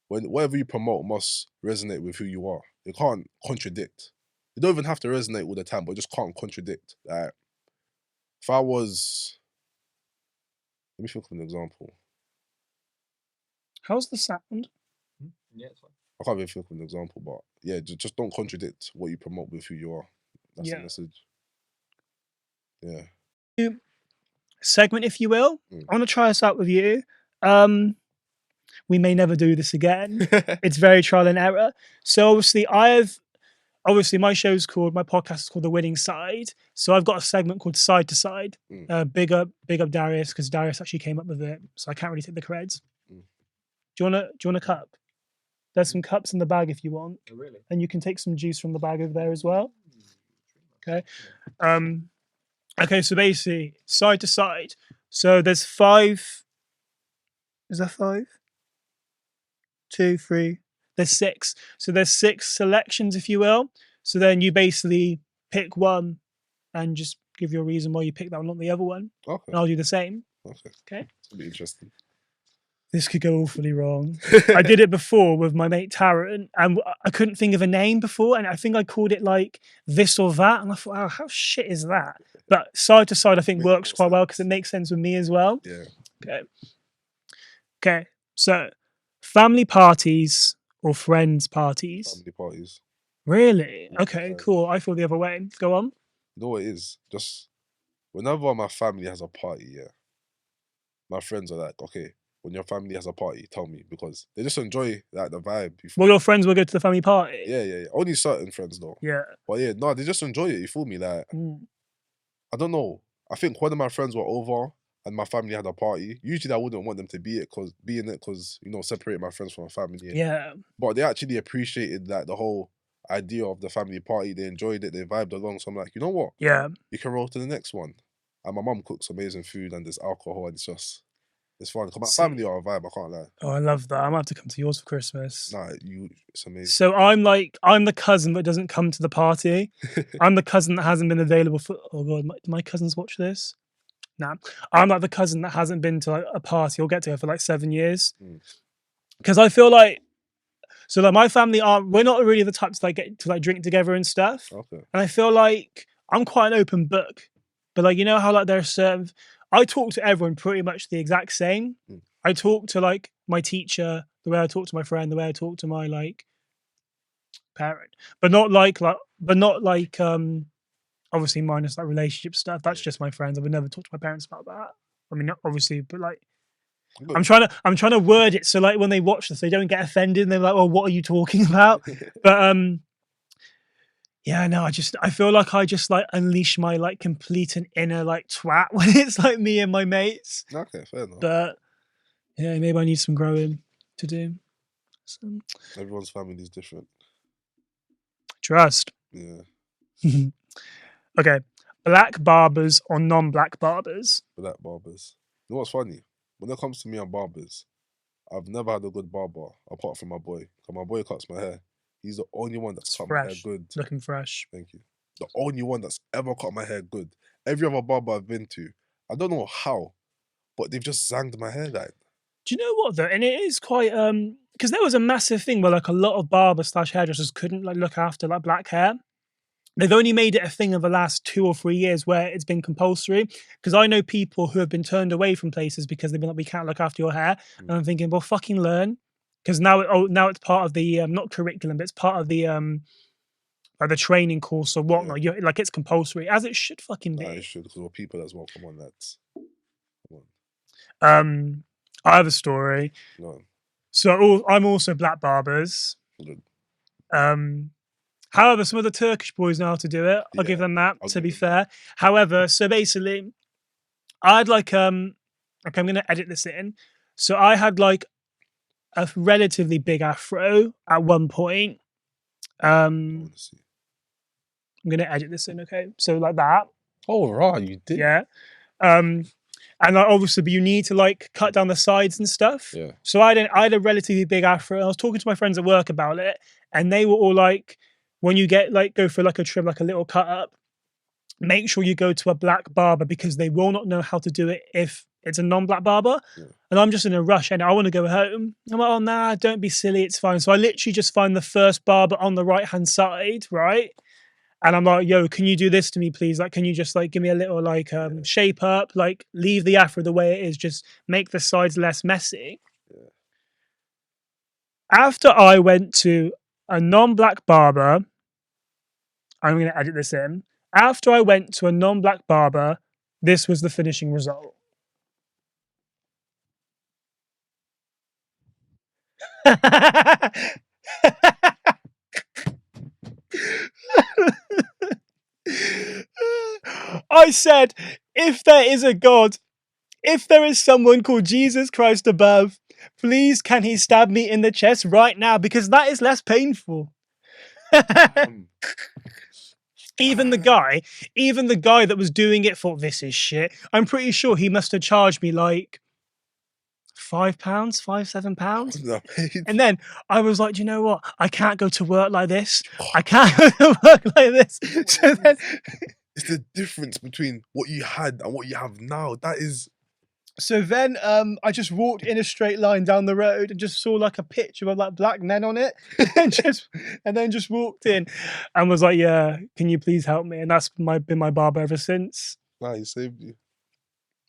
whatever you promote must resonate with who you are. It can't contradict. You don't even have to resonate all the time, but it just can't contradict. Like if I was, let me think of an example. How's the sound? Yeah, it's fine. I can't even think of an example, but yeah, just don't contradict what you promote with who you are. That's the message. Yeah. Segment, if you will. I want to try this out with you. We may never do this again. It's very trial and error. So obviously my podcast is called The Winning Side. So I've got a segment called Side to Side. Big up Darius, because Darius actually came up with it. So I can't really take the creds. Do you want a cup? There's some cups in the bag if you want. Oh, really? And you can take some juice from the bag over there as well. Okay. Okay, so basically, side to side. So there's 5. Is that 5? 2, 3. There's 6. So there's 6 selections, if you will. So then you basically pick one and just give your reason why you picked that one, not the other one. Okay. And I'll do the same. Okay. It'll be interesting. This could go awfully wrong. I did it before with my mate Taryn, and I couldn't think of a name before, and I think I called it like this or that, and I thought, oh, how shit is that? But side to side, I think works quite well because it makes sense with me as well. Yeah. Okay. So, family parties or friends parties? Family parties. Really? Okay, cool. I feel the other way. Go on. You know what it is? Just whenever my family has a party, yeah, my friends are like, okay, when your family has a party, tell me, because they just enjoy like the vibe. Well, your friends will go to the family party. Yeah. Only certain friends though. Yeah. But yeah, no, they just enjoy it. You feel me? Like, I don't know. I think one of my friends were over and my family had a party. Usually, I wouldn't want them to be in it because you know, separate my friends from my family. Yeah. But they actually appreciated like the whole idea of the family party. They enjoyed it. They vibed along. So I'm like, you know what? Yeah. You can roll to the next one. And my mum cooks amazing food and there's alcohol and it's fun. Because my family are a vibe, I can't lie. Oh, I love that. I'm going to have to come to yours for Christmas. Nah, it's amazing. So I'm the cousin that doesn't come to the party. I'm the cousin that hasn't been available for, oh God, do my cousins watch this? Nah. I'm like the cousin that hasn't been to like a party or get to for like 7 years. Because I feel like, so like my family we're not really the types to like get to like drink together and stuff. Okay. And I feel like I'm quite an open book. But like, you know how like there's certain, I talk to everyone pretty much the exact same. I talk to like my teacher, the way I talk to my friend, the way I talk to my like parent, but not like obviously minus like relationship stuff. That's just my friends. I would never talk to my parents about that. I mean, obviously, but like, I'm trying to word it so like when they watch this, they don't get offended and they're like, "Well, what are you talking about?" But yeah, no, I feel like I just like unleash my like complete and inner like twat when it's like me and my mates. Okay, fair enough. But yeah, maybe I need some growing to do. So, everyone's family is different. Trust. Yeah. Okay. Black barbers or non-black barbers? Black barbers. You know what's funny? When it comes to me and barbers, I've never had a good barber apart from my boy. Because my boy cuts my hair. He's the only one that's cut my hair good. Looking fresh. Thank you. The only one that's ever cut my hair good. Every other barber I've been to, I don't know how, but they've just zanged my hair like. Do you know what though? And it is quite because there was a massive thing where like a lot of barbers slash hairdressers couldn't like look after like black hair. They've only made it a thing of the last 2 or 3 years where it's been compulsory. Because I know people who have been turned away from places because they've been like, we can't look after your hair. And I'm thinking, well, fucking learn. Because now it's part of the not curriculum, but it's part of the like the training course or whatnot. You're, like it's compulsory, as it should fucking be. Nah, it should, because we're people as well. Come on, lads. Come on. I have a story. No. So I'm also black barbers. Good. However, some of the Turkish boys know how to do it. I'll give them that, to be fair. However, so basically, I had like okay, I'm gonna edit this in. So I had like a relatively big afro at one point. I'm gonna edit this in, okay? So like that. Oh right, you did. Yeah. And like, obviously, but you need to like cut down the sides and stuff. Yeah. So I had a relatively big afro. I was talking to my friends at work about it, and they were all like, when you get like go for like a trim, like a little cut up, make sure you go to a black barber because they will not know how to do it if it's a non-black barber. Yeah. And I'm just in a rush and I want to go home. I'm like, oh nah, don't be silly, it's fine. So I literally just find the first barber on the right-hand side, right? And I'm like, yo, can you do this to me, please? Like, can you just like give me a little like shape up, like leave the afro the way it is, just make the sides less messy. Yeah. After I went to a non-black barber, I'm going to edit this in. After I went to a non-black barber, this was the finishing result. I said, if there is a God, if there is someone called Jesus Christ above, please can he stab me in the chest right now because that is less painful. Even the guy that was doing it thought this is shit. I'm pretty sure he must have charged me like £5, £7. And then I was like, do you know what? I can't go to work like this. I can't go to work like this. So then it's the difference between what you had and what you have now. That is. So then I just walked in a straight line down the road and just saw like a picture of like black men on it and then just walked in and was like, yeah, can you please help me? And that's been my barber ever since. Nah, he saved you.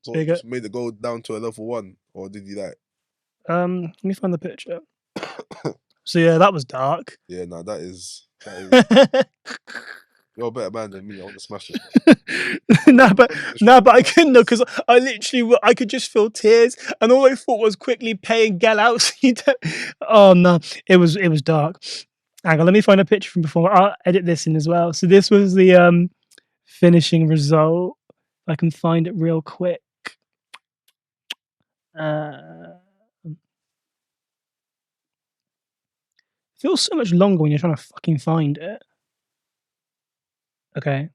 So you just made it go down to a level 1, or did you like? Let me find the picture. So yeah, that was dark. Yeah, nah, that is you're a better man than me. I want to smash it. but I couldn't though, because I could just feel tears, and all I thought was quickly pay and get out. So oh no, it was dark. Hang on, let me find a picture from before. I'll edit this in as well. So this was the finishing result. I can find it real quick. It feels so much longer when you're trying to fucking find it. Okay.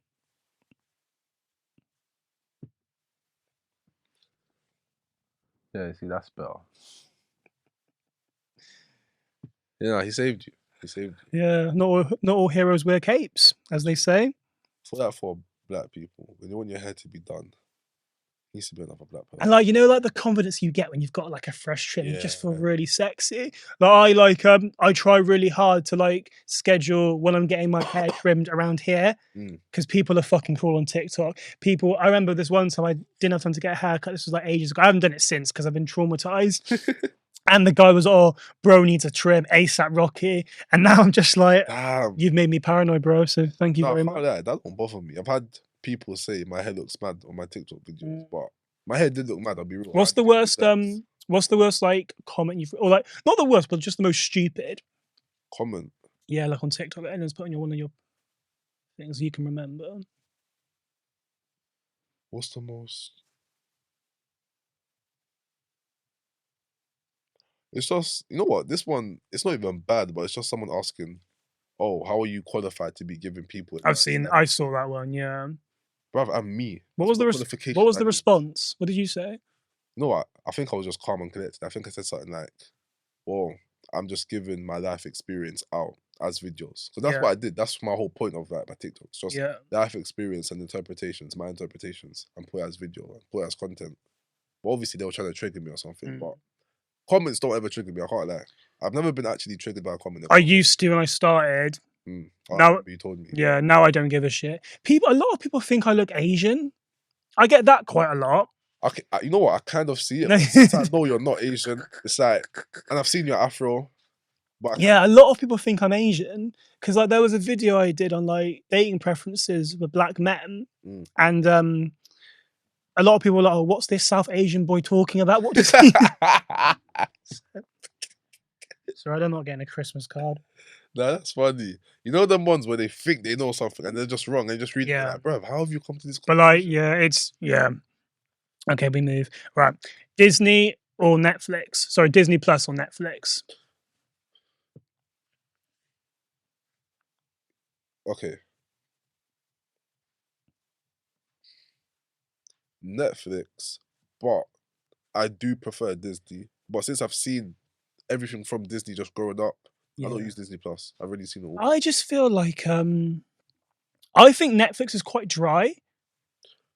Yeah, see, that's better. Yeah, he saved you. He saved you. Yeah, not all heroes wear capes, as they say. For black people, when you want your hair to be done, it needs to be another black person. And like, you know, like the confidence you get when you've got like a fresh trim, you just feel really sexy. Like I try really hard to like schedule when I'm getting my hair trimmed around here because people are fucking cruel on TikTok. I remember this one time I didn't have time to get a haircut. This was like ages ago. I haven't done it since because I've been traumatized. And the guy was, oh, bro needs a trim, ASAP Rocky. And now I'm just like, damn, you've made me paranoid, bro. So thank you very much. That don't bother me. I've had people say my hair looks mad on my TikTok videos, but my hair did look mad. I'll be real. What's the worst? What's the worst like comment you've, or like not the worst, but just the most stupid comment? Yeah, like on TikTok, that anyone's put on one of your things you can remember. What's the most? It's just, you know what, this one, it's not even bad, but it's just someone asking, oh, how are you qualified to be giving people advice? I saw that one, yeah. Bruv, and me. What was the response? What did you say? You know what, I think I was just calm and collected. I think I said something like, well, I'm just giving my life experience out. as videos. Because that's what I did. That's my whole point of like my TikToks. Just life experience and interpretations, my interpretations, and put it as video, and put it as content. But obviously they were trying to trigger me or something. But comments don't ever trigger me. I can't lie. I've never been actually triggered by a comment. I used to when I started. Now you told me. Yeah, now I don't give a shit. A lot of people think I look Asian. I get that quite a lot. You know what? I kind of see it. But since I know you're not Asian, it's like, and I've seen your afro. But yeah, a lot of people think I'm Asian because like there was a video I did on like dating preferences with black men, and a lot of people were like, "Oh, what's this South Asian boy talking about? What does he?" Sorry, I'm not getting a Christmas card. Nah, that's funny. You know them ones where they think they know something and they're just wrong. They just read it like, bruv, how have you come to this conclusion? But like, okay, we move. Right. Disney or Netflix? Sorry, Disney Plus or Netflix? Okay. Netflix, but I do prefer Disney. But since I've seen everything from Disney just growing up, I don't use Disney Plus. I've already seen it all. I just feel like I think Netflix is quite dry.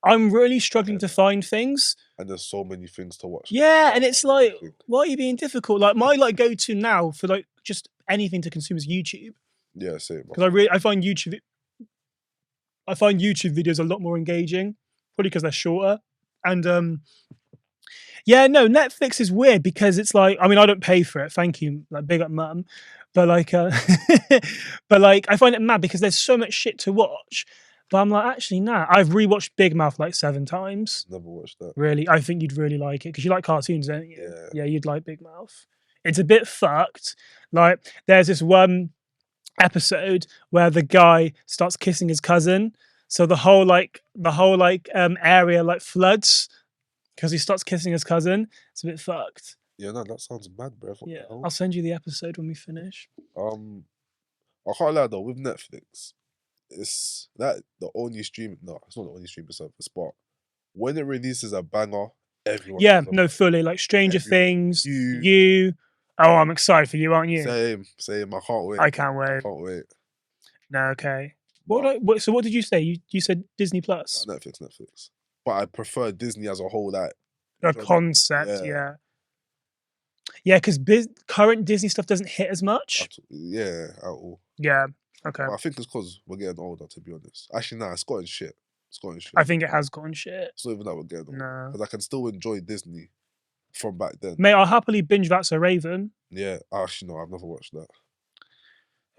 I'm really struggling to find things. And there's so many things to watch. Yeah, and it's like, why are you being difficult? Like my like go-to now for like just anything to consume is YouTube. Yeah, same. Because I find YouTube videos a lot more engaging, probably because they're shorter. And yeah, no, Netflix is weird because it's like, I mean, I don't pay for it. Thank you, like big up mum. But like, but like, I find it mad because there's so much shit to watch. But I'm like, actually, nah. I've rewatched Big Mouth like 7 times. Never watched that. Really, I think you'd really like it because you like cartoons, don't you? Yeah. Yeah, you'd like Big Mouth. It's a bit fucked. Like, there's this one episode where the guy starts kissing his cousin, so the whole area like floods because he starts kissing his cousin. It's a bit fucked. Yeah, no, that sounds mad, bro. Yeah, I'll send you the episode when we finish. I can't lie though, with Netflix, it's that the only stream. No, it's not the only streaming service, but when it releases a banger, everyone. Yeah, no, fully. Like Stranger Things, you. Oh, I'm excited for you, aren't you? Same. I can't wait. I can't wait. I can't wait. No, okay. So what did you say? You said Disney Plus? No, Netflix. But I prefer Disney as a whole, like a concept, yeah. Yeah, because current Disney stuff doesn't hit as much. Yeah, at all. Yeah, okay. But I think it's because we're getting older, to be honest. Actually, nah, it's gotten shit. I think it has gotten shit. It's not even that we're getting older. Because I can still enjoy Disney from back then. Mate, I'll happily binge That's So Raven. Yeah, actually, no, I've never watched that.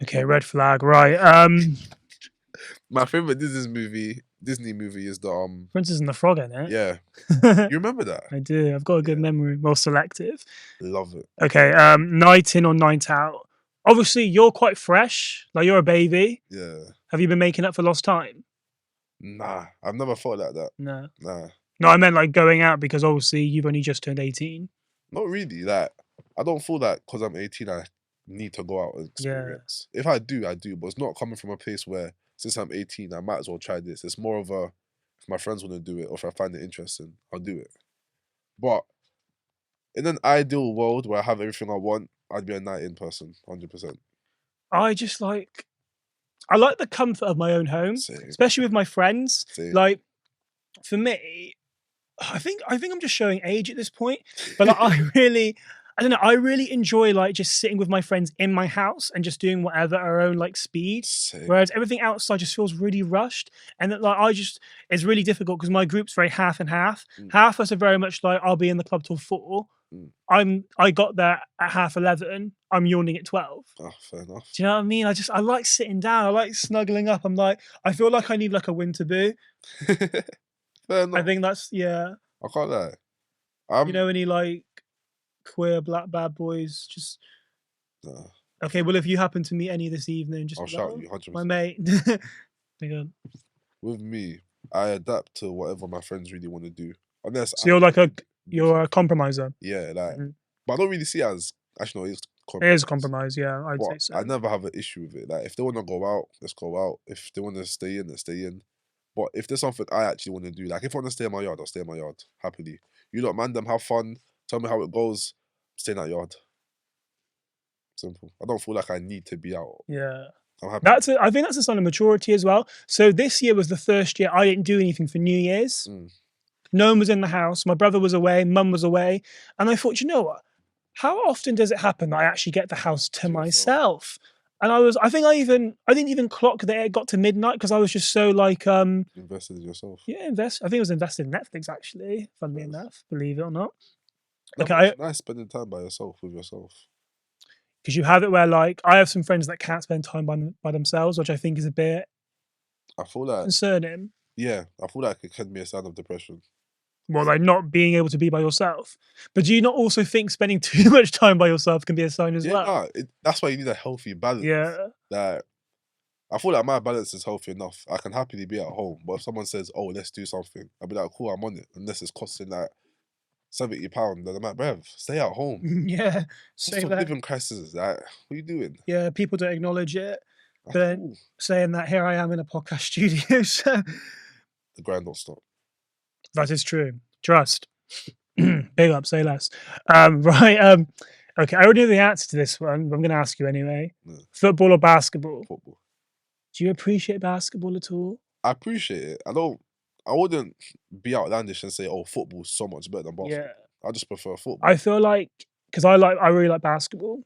Okay, red flag, right. My favorite Disney movie is the Princess and the Frog, innit? Yeah. You remember that? I do. I've got a good memory. Well, selective. Love it. Okay, night in or night out? Obviously, you're quite fresh. Like, you're a baby. Yeah. Have you been making up for lost time? Nah, I've never felt like that. No. Nah. No, I meant like going out because obviously you've only just turned 18. Not really. Like, I don't feel like because I'm 18, I need to go out and experience. If I do, I do. But it's not coming from a place where, since I'm 18, I might as well try this. It's more of a, if my friends want to do it or if I find it interesting, I'll do it. But in an ideal world where I have everything I want, I'd be a night-in person, 100%. I like the comfort of my own home, especially with my friends. Like, for me, I think I'm just showing age at this point, but like, I don't know, I really enjoy like just sitting with my friends in my house and just doing whatever at our own like speed. Whereas everything outside just feels really rushed, and that like it's really difficult because my group's very half and half. Half us are very much like I'll be in the club till 4. I got there at 10:30. I'm yawning at 12. Oh, fair enough. Do you know what I mean? I like sitting down. I like snuggling up. I feel like I need like a winter boo. Fair enough. I think that's I can't lie. You know any like queer black bad boys? Just okay. Well, if you happen to meet any this evening, just I'll shout you 100%. My mate. With me, I adapt to whatever my friends really want to do. Unless you're a compromiser. Yeah, like, but I don't really see it as actually. No, it is a compromise. Yeah, I'd say so. I never have an issue with it. Like, if they want to go out, let's go out. If they want to stay in, let's stay in. But if there's something I actually want to do, like if I want to stay in my yard, I'll stay in my yard happily. You lot, man, them have fun. Tell me how it goes. Stay in that yard. Simple. I don't feel like I need to be out. Yeah. I'm happy. I think that's a sign of maturity as well. So this year was the first year I didn't do anything for New Year's. No one was in the house. My brother was away. Mum was away. And I thought, you know what? How often does it happen that I actually get the house to myself? And I think I didn't even clock that it got to midnight because I was just so like invested in yourself. Yeah, I think it was invested in Netflix actually, funnily enough, believe it or not. No, Okay, it's nice spending time by yourself with yourself. Because you have it where like I have some friends that can't spend time by themselves, which I think is a bit I feel like concerning. Yeah, I feel like it can be a sign of depression. Well, like not being able to be by yourself. But do you not also think spending too much time by yourself can be a sign as well? Nah, that's why you need a healthy balance. Yeah. Like, I feel like my balance is healthy enough. I can happily be at home, but if someone says, "Oh, let's do something," I'll be like, "Cool, I'm on it." Unless it's costing like £70, then I'm like, "Bruv, stay at home." Yeah. Cost of living crisis. Like, what are you doing? Yeah, people don't acknowledge it. But saying that, here I am in a podcast studio. So the grind don't stop. That is true. Trust. Big up, say less. Right. Okay, I already know the answer to this one, but I'm going to ask you anyway. Yeah. Football or basketball? Football. Do you appreciate basketball at all? I appreciate it. I wouldn't be outlandish and say, "Oh, football's so much better than basketball." Yeah. I just prefer football. I feel like because I really like basketball.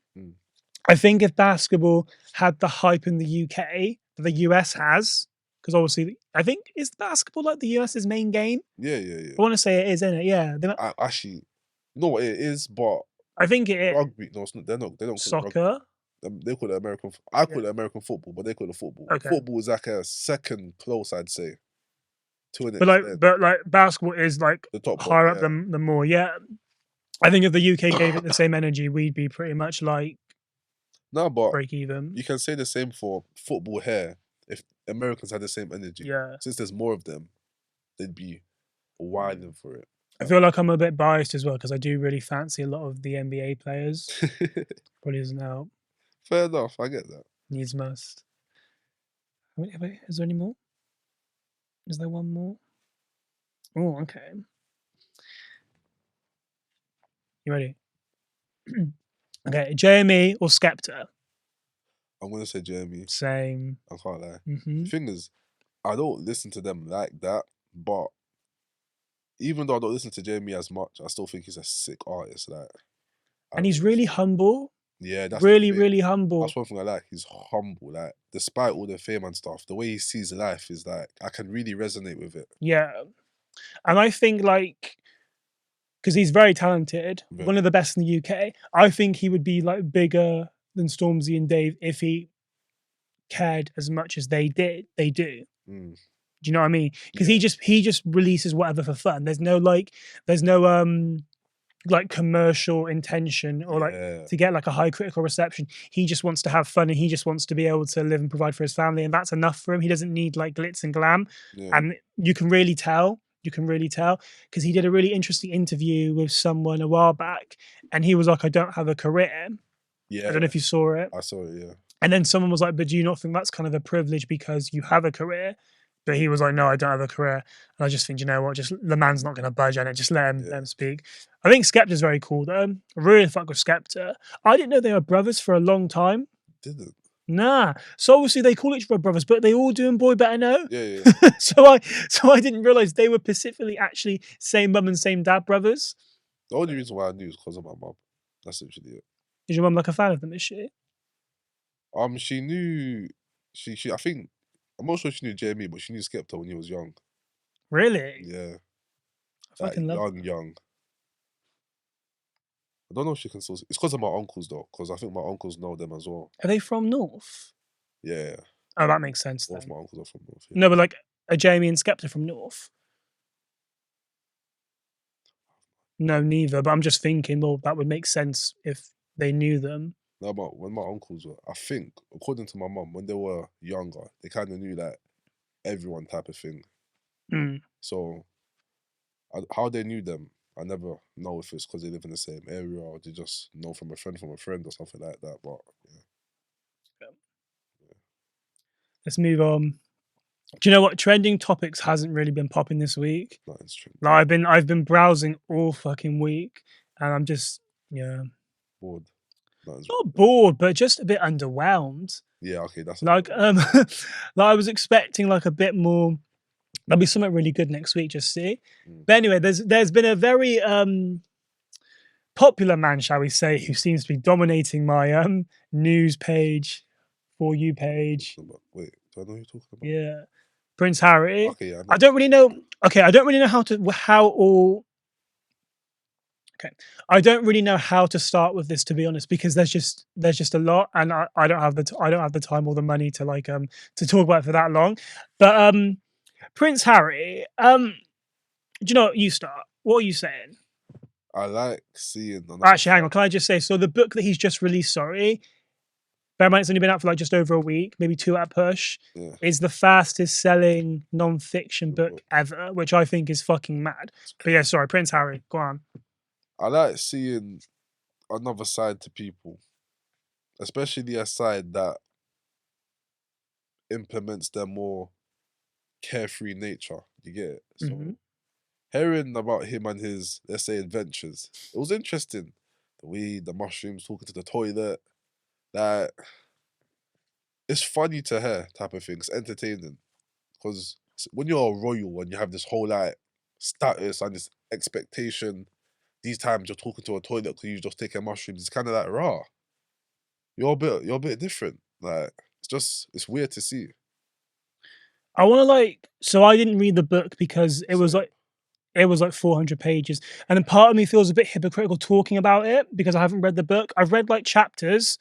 I think if basketball had the hype in the UK that the US has, because obviously I think is basketball like the US's main game. Yeah. I want to say it is, isn't it? Yeah. Actually, no, it is, but I think it is. Rugby. No, it's not. They don't soccer. They call it American. I call it American football, but they call it football. Okay. Football is like a second close, I'd say. But like basketball is like the top higher up the more. Yeah, I think if the UK gave it the same energy, we'd be pretty much like but break even. You can say the same for football here. If Americans had the same energy, since there's more of them, they'd be wilding for it. I feel like I'm a bit biased as well because I do really fancy a lot of the NBA players. Probably doesn't help. Fair enough, I get that. Needs must. Wait, is there any more? Is there one more? Oh, okay. You ready? Okay, Jamie or Skepta? I'm gonna say Jamie. Same. I can't lie. The thing is, I don't listen to them like that, but even though I don't listen to Jamie as much, I still think he's a sick artist. Like, and he's really humble. Yeah, that's really humble. That's one thing I like. He's humble. Like, despite all the fame and stuff, the way he sees life is like I can really resonate with it. Yeah, and I think like because he's very talented, one of the best in the UK. I think he would be like bigger than Stormzy and Dave if he cared as much as they do. Do you know what I mean? Because he just releases whatever for fun. There's no like commercial intention or like to get like a high critical reception. He just wants to have fun and he just wants to be able to live and provide for his family, and that's enough for him. He doesn't need like glitz and glam. And you can really tell because he did a really interesting interview with someone a while back and he was like, I don't have a career. I don't know if you saw it. I saw it. And then someone was like, but do you not think that's kind of a privilege because you have a career? But he was like, no, I don't have a career. And I just think, you know what, just the man's not going to budge on it. Just let him speak. I think Skepta's very cool though. I really fuck with Skepta. I didn't know they were brothers for a long time. Didn't? Nah. So obviously they call each other brothers, but they all doing Boy Better Know. Yeah. so I didn't realise they were specifically actually same mum and same dad brothers. The only reason why I knew is because of my mum. That's literally it. Is your mum like a fan of them, is she? She knew I think I'm not sure she knew Jamie, but she knew Skepta when he was young. Really? Yeah. I fucking love young. I don't know if she can still. It's because of my uncles though, because I think my uncles know them as well. Are they from North? Yeah. Oh, that makes sense. Both my uncles are from North. Yeah. No, but like are Jamie and Skepta from North? No, neither. But I'm just thinking, well, that would make sense if they knew them. No, but when my uncles were, I think, according to my mum, when they were younger, they kind of knew that everyone type of thing. So, how they knew them, I never know if it's because they live in the same area or they just know from a friend or something like that. But yeah. Let's move on. Do you know what? Trending topics hasn't really been popping this week. Nothing's trending. Like I've been browsing all fucking week, and I'm just bored. not bored, but just a bit underwhelmed. Yeah, okay, that's like like I was expecting like a bit more. There'll be something really good next week. Just see. But anyway, there's been a very popular man, shall we say, who seems to be dominating my news page, For You page. Wait, do I know who you're talking about? Yeah, Prince Harry. Okay, yeah, I don't really know. Okay, I don't really know how all. Okay, I don't really know how to start with this, to be honest, because there's just a lot, and I don't have the time or the money to to talk about it for that long. But Prince Harry, do you know what? You start. What are you saying? I like seeing. Actually, hang on. Can I just say? So the book that he's just released, sorry, bear in mind it's only been out for like just over a week, maybe 2 at push. Yeah. Is the fastest selling non-fiction book ever, which I think is fucking mad. But yeah, sorry, Prince Harry, go on. I like seeing another side to people, especially a side that implements their more carefree nature. You get it? So hearing about him and his, let's say, adventures, it was interesting. The weed, the mushrooms, talking to the toilet, that it's funny to hear type of thing. It's entertaining. Because when you're a royal and you have this whole like status and this expectation, these times you're talking to a toilet because you just taking mushrooms, it's kind of like raw. You're a bit different. Like it's weird to see. I want to so I didn't read the book because it was like 400 pages, and then part of me feels a bit hypocritical talking about it because I haven't read the book. I've read like chapters,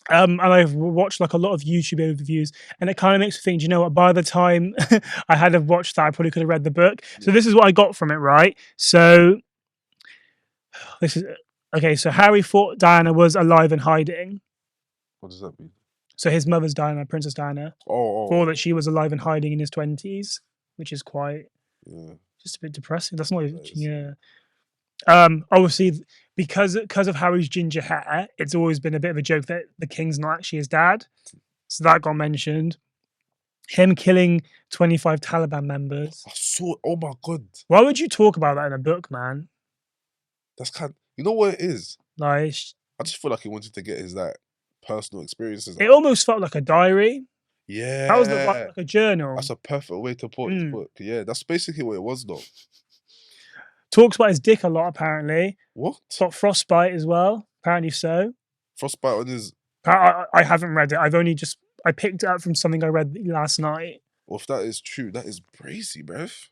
and I've watched like a lot of YouTube overviews, and it kind of makes me think, you know what? By the time I had have watched that, I probably could have read the book. So this is what I got from it, right? So this is okay. So Harry thought Diana was alive and hiding. What does that mean? So his mother's Diana, Princess Diana, thought that she was alive and hiding in his 20s, which is quite just a bit depressing. That's not even, yeah. Obviously, because of Harry's ginger hair, it's always been a bit of a joke that the king's not actually his dad. So that got mentioned. Him killing 25 Taliban members. I saw. Oh my god! Why would you talk about that in a book, man? That's you know what it is. Like, I just feel like he wanted to get his like personal experiences. It almost felt like a diary. Yeah, that was like a journal. That's a perfect way to put his book. Yeah, that's basically what it was, though. Talks about his dick a lot, apparently. What? Got frostbite as well. Apparently so. Frostbite on his. I haven't read it. I picked it up from something I read last night. Well, if that is true, that is crazy, bruv.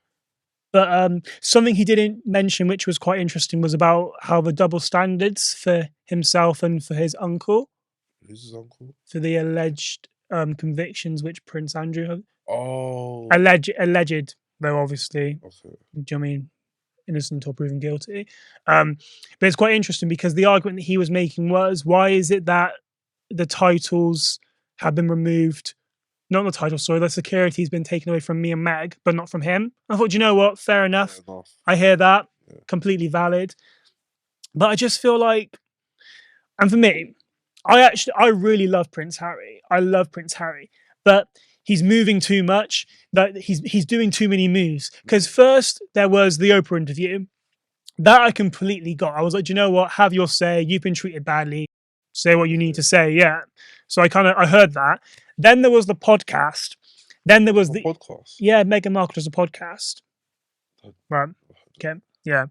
But something he didn't mention, which was quite interesting, was about how the double standards for himself and for his uncle. Who's his uncle? For the alleged convictions which Prince Andrew had. Oh. Alleged, though, obviously. Okay. Do you know what I mean? Innocent or proven guilty. But it's quite interesting because the argument that he was making was, why is it that the titles have been removed? Not the title, sorry, the security's been taken away from me and Meg, but not from him. I thought, you know what? Fair enough. I hear that. Yeah. Completely valid. But I just feel like, and for me, I really love Prince Harry. I love Prince Harry. But he's moving too much. That he's doing too many moves. Because first there was the Oprah interview. That I completely got. I was like, do you know what? Have your say. You've been treated badly. Say what you need to say. Yeah. So I heard that. Then there was the podcast. Then there was the podcast. Yeah, Meghan Markle does a podcast. Right. Okay. Yeah.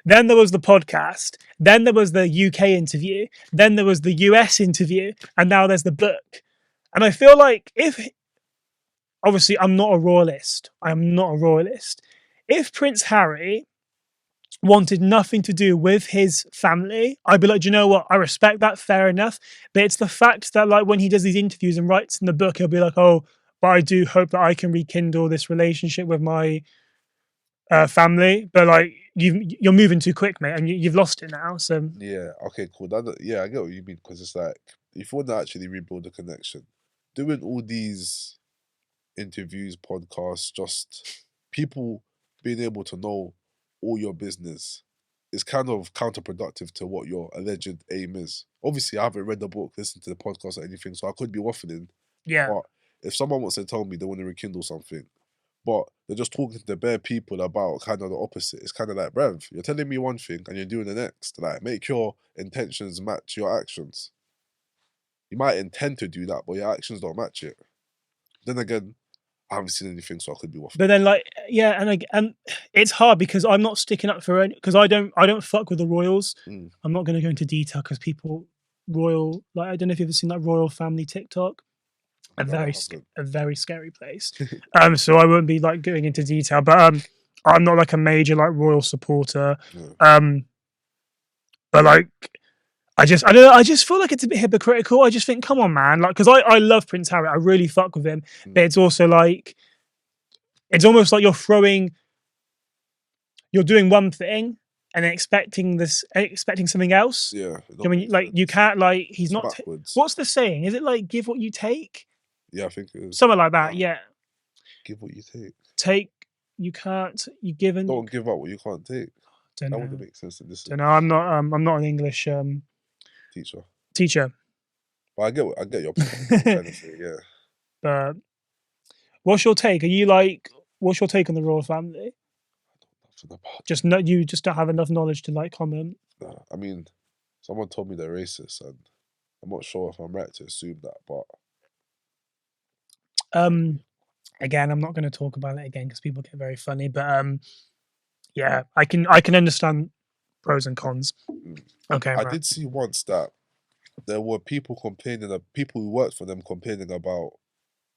Then there was the podcast. Then there was the UK interview. Then there was the US interview. And now there's the book. And I feel like obviously I'm not a royalist. I am not a royalist. If Prince Harry wanted nothing to do with his family, I'd be like, do you know what? I respect that, fair enough. But it's the fact that like when he does these interviews and writes in the book, he'll be like, oh, but I do hope that I can rekindle this relationship with my family. But like you're moving too quick, mate, and you've lost it now. So yeah, okay, cool. Yeah, I get what you mean, because it's like if you want to actually rebuild the connection, doing all these interviews, podcasts, just people being able to know all your business is kind of counterproductive to what your alleged aim is. Obviously, I haven't read the book, listened to the podcast or anything, so I could be waffling. Yeah. But if someone wants to tell me they want to rekindle something, but they're just talking to the bare people about kind of the opposite. It's kind of like, bruv, you're telling me one thing and you're doing the next. Like, make your intentions match your actions. You might intend to do that, but your actions don't match it. Then again, I haven't seen anything, so I could be waffling. But then, like, yeah, and it's hard because I'm not sticking up for any, because I don't fuck with the royals. I'm not going to go into detail because people royal, like, I don't know if you've ever seen that royal family TikTok. A very scary place. So I won't be like going into detail, but I'm not like a major like royal supporter. But like I don't know, I just feel like it's a bit hypocritical. I just think, come on, man, like, because I love Prince Harry, I really fuck with him, but it's also like, it's almost like you're doing one thing and then expecting something else. Yeah. I mean, like, you can't, like, he's It's not. backwards. What's the saying? Is it like give what you take? Yeah, I think it is. Something like that. Yeah. Give what you take. Take. You can't. You give and Don't give up what you can't take. Don't That know. wouldn't make sense in this. Don't know. I'm not an English teacher. But I get your point. Kind of thing, yeah. But what's your take? What's your take on the royal family? Just no, you just don't have enough knowledge to like comment. Nah, I mean, someone told me they're racist, and I'm not sure if I'm right to assume that, but again, I'm not going to talk about it again because people get very funny. But yeah, I can understand pros and cons. Okay, I did see once that there were people people who worked for them complaining about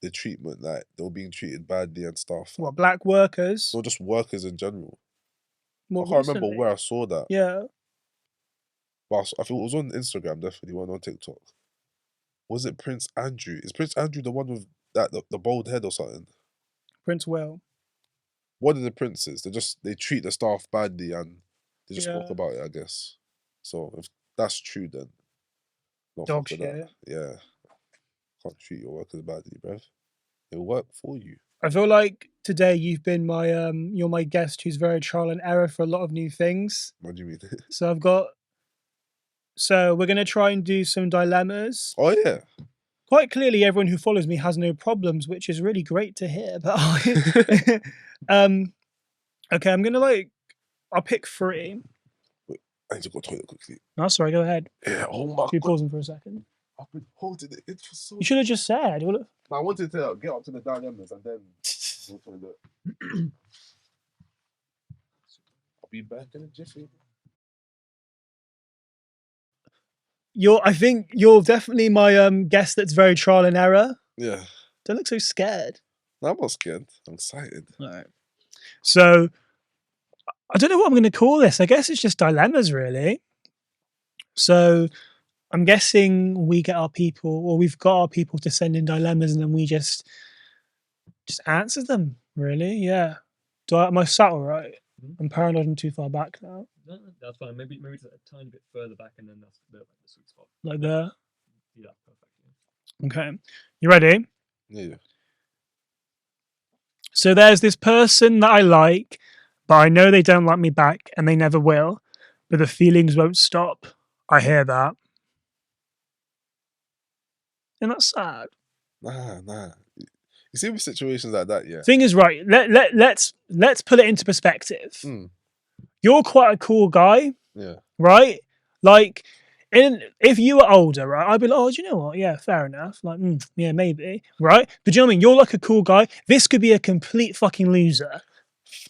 the treatment, like they were being treated badly and stuff. What, black workers? Or just workers in general. More I can't recently? remember where I saw that. Yeah. But I think it was on Instagram, definitely, one on TikTok. Was it Prince Andrew? Is Prince Andrew the one with that the bald head or something? Prince Will. One of the princes. They treat the staff badly and they just spoke Yeah. about it, I guess. So if that's true, then not Dog fuck with that. Yeah. Can't treat your workers badly, bruv. It'll work for you. I feel like today you've been my you're my guest who's very trial and error for a lot of new things. What do you mean? So we're gonna try and do some dilemmas. Oh yeah. Quite clearly, everyone who follows me has no problems, which is really great to hear. But okay, I'm gonna I'll pick 3. Wait, I need to go to the toilet quickly. No, sorry, go ahead. Yeah. Oh my Should we God. pausing for a second? I've been holding it in for so. You should have just said. I wanted to get up to the dilemmas and then go to the. I'll be back in a jiffy. I think you're definitely my guest that's very trial and error. Yeah. Don't look so scared. No, I'm not scared. I'm excited. All right. So I don't know what I'm going to call this. I guess it's just dilemmas, really. So I'm guessing we've got our people to send in dilemmas, and then we just answer them. Really, yeah. Am I sat all right? I'm paranoid. I'm too far back now. No, that's fine. Maybe it's a tiny bit further back, and then that's the sweet spot. Like there. Yeah, perfect. Okay, you ready? Yeah. So there's this person that I like, but I know they don't like me back, and they never will. But the feelings won't stop. I hear that. And that's sad. Nah. You see with situations like that, yeah. Thing is, right, let's put it into perspective. You're quite a cool guy. Yeah. Right? Like, if you were older, right, I'd be like, oh, do you know what? Yeah, fair enough. Like, yeah, maybe. Right? But do you know what I mean? You're like a cool guy. This could be a complete fucking loser.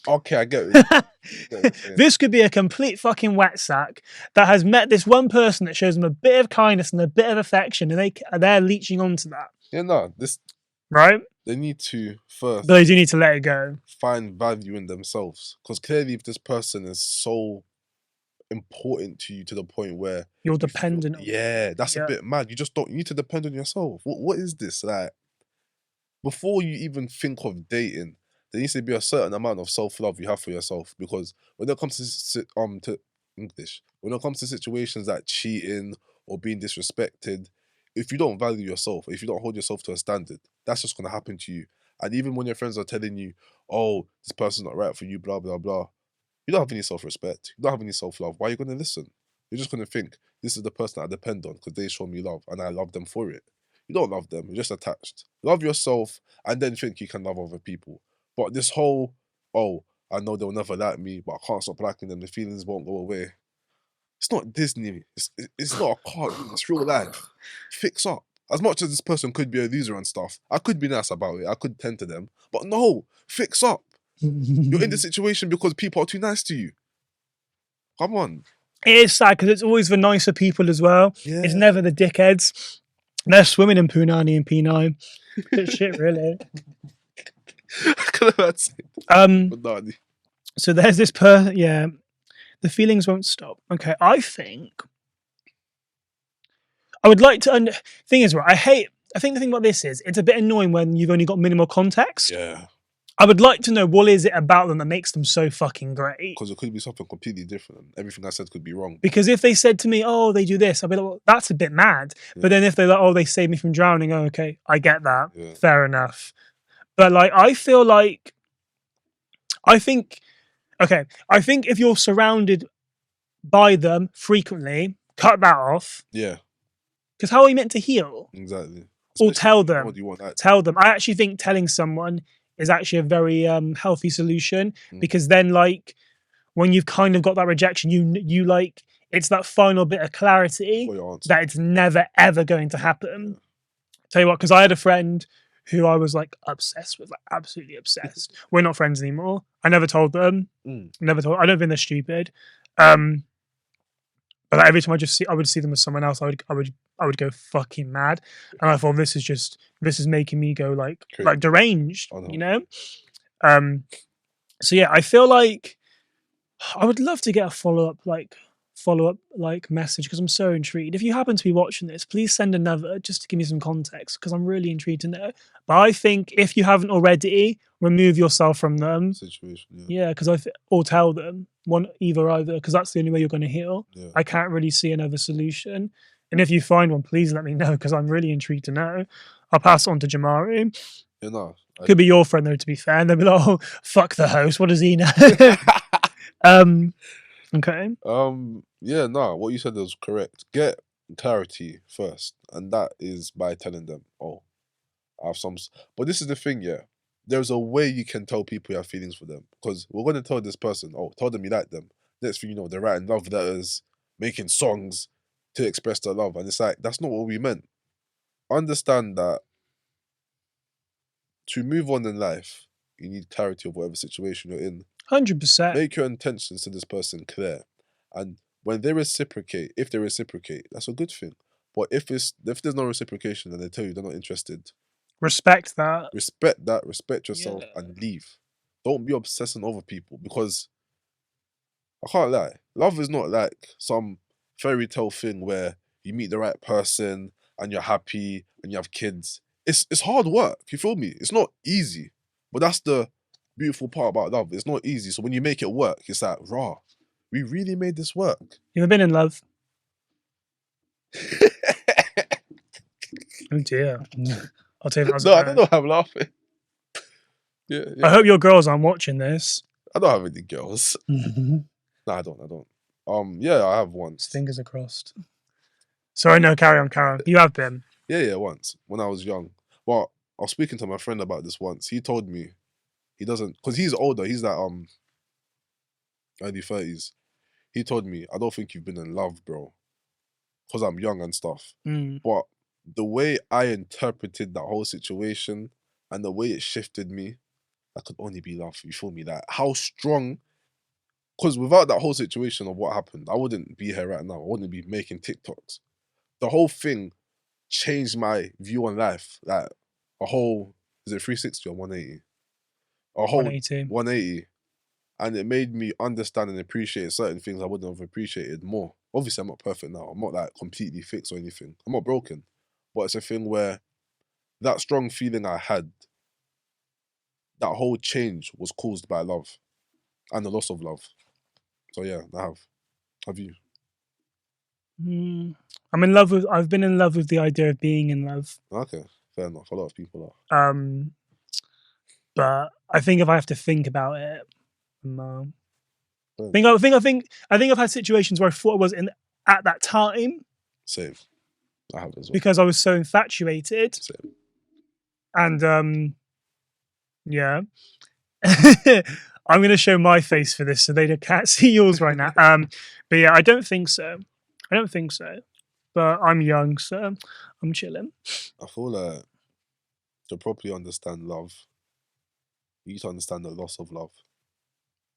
Okay, I get it. This could be a complete fucking wet sack that has met this one person that shows them a bit of kindness and a bit of affection, and they're leeching onto that. Yeah, no, this. Right? They need to first. They do need to let it go. Find value in themselves, because clearly, if this person is so important to you to the point where you're dependent on. Yeah, that's a bit mad. You need to depend on yourself. What is this? Like, before you even think of dating, there needs to be a certain amount of self-love you have for yourself, because when it comes to English, when it comes to situations like cheating or being disrespected, if you don't value yourself, if you don't hold yourself to a standard, that's just going to happen to you. And even when your friends are telling you, oh, this person's not right for you, blah, blah, blah, you don't have any self-respect. You don't have any self-love. Why are you going to listen? You're just going to think, this is the person I depend on because they show me love and I love them for it. You don't love them. You're just attached. Love yourself and then think you can love other people. But this whole, oh, I know they'll never like me, but I can't stop liking them. The feelings won't go away. It's not Disney. It's not a cartoon. It's real life. Fix up. As much as this person could be a loser and stuff, I could be nice about it. I could tend to them. But no, fix up. You're in this situation because people are too nice to you. Come on. It is sad because it's always the nicer people as well. Yeah. It's never the dickheads. They're swimming in Punani and P9. Good shit, really. I could have said Punani. So there's this yeah. The feelings won't stop. Okay, I think I would like to. Thing is, right? I think the thing about this is it's a bit annoying when you've only got minimal context. Yeah. I would like to know what is it about them that makes them so fucking great. Because it could be something completely different. Everything I said could be wrong. Because if they said to me, "Oh, they do this," I'd be like, well, "That's a bit mad." Yeah. But then if they're like, "Oh, they saved me from drowning," oh, okay, I get that. Yeah. Fair enough. But like, I think if you're surrounded by them frequently, cut that off. Yeah. Because how are you meant to heal? Exactly. Or Especially tell them. what do you want that? Tell them. I actually think telling someone is actually a very healthy solution because then, like, when you've kind of got that rejection, you like it's that final bit of clarity that it's never ever going to happen. Yeah. Tell you what, because I had a friend who I was like obsessed with, like absolutely obsessed. We're not friends anymore. I never told them. Never told. I don't think they're stupid. But like, every time I would see them with someone else, I would go fucking mad, and I thought this is making me go like deranged, you know. So yeah, I feel like I would love to get a follow up message because I'm so intrigued. If you happen to be watching this, please send another just to give me some context because I'm really intrigued to know. But I think if you haven't already, remove yourself from them. Situation, yeah, because or tell them either because that's the only way you're going to heal. Yeah. I can't really see another solution. And if you find one, please let me know because I'm really intrigued to know. I'll pass it on to Jamari. Yeah, no, could be your friend though. To be fair, and they'll be like, "Oh, fuck the host. What does he know?" Okay. Yeah, no, what you said was correct. Get clarity first, and that is by telling them, "Oh, I have some." But this is the thing, yeah. There's a way you can tell people you have feelings for them because we're going to tell this person, "Oh, tell them you like them." Next thing you know, they're writing love letters, making songs to express their love, and it's like that's not what we meant. Understand that to move on in life, you need clarity of whatever situation you're in. 100%. Make your intentions to this person clear, and when they reciprocate, if they reciprocate, that's a good thing. But if there's no reciprocation and they tell you they're not interested, respect that. Respect that. Respect yourself and leave. Don't be obsessing over people because I can't lie. Love is not like some fairy tale thing where you meet the right person and you're happy and you have kids. It's hard work. You feel me? It's not easy, but that's the beautiful part about love. It's not easy. So when you make it work, it's like, rah, we really made this work. You ever been in love? Oh dear. I'll tell you that. No, I don't know how I'm laughing. Yeah. I hope your girls aren't watching this. I don't have any girls. No, I don't. Yeah, I have once. Fingers are crossed. Sorry, no, carry on. You have been. Yeah, once when I was young. But I was speaking to my friend about this once. He told me he doesn't, because he's older. He's like early 30s. He told me, I don't think you've been in love, bro, because I'm young and stuff. But the way I interpreted that whole situation and the way it shifted me, that could only be love. You feel me? That how strong. Because without that whole situation of what happened, I wouldn't be here right now. I wouldn't be making TikToks. The whole thing changed my view on life. Like a whole, is it 360 or 180? A whole 180. And it made me understand and appreciate certain things I wouldn't have appreciated more. Obviously, I'm not perfect now. I'm not like completely fixed or anything. I'm not broken. But it's a thing where that strong feeling I had, that whole change was caused by love and the loss of love. So yeah, I have. Have you? I'm in love with. I've been in love with the idea of being in love. Okay, fair enough. A lot of people are. But I think if I have to think about it, no. I think I've had situations where I thought I was in at that time. Same. I have as well. Because I was so infatuated. Same. And yeah. I'm going to show my face for this so they can't see yours right now. But yeah, I don't think so. I don't think so. But I'm young, so I'm chilling. I feel like to properly understand love, you need to understand the loss of love.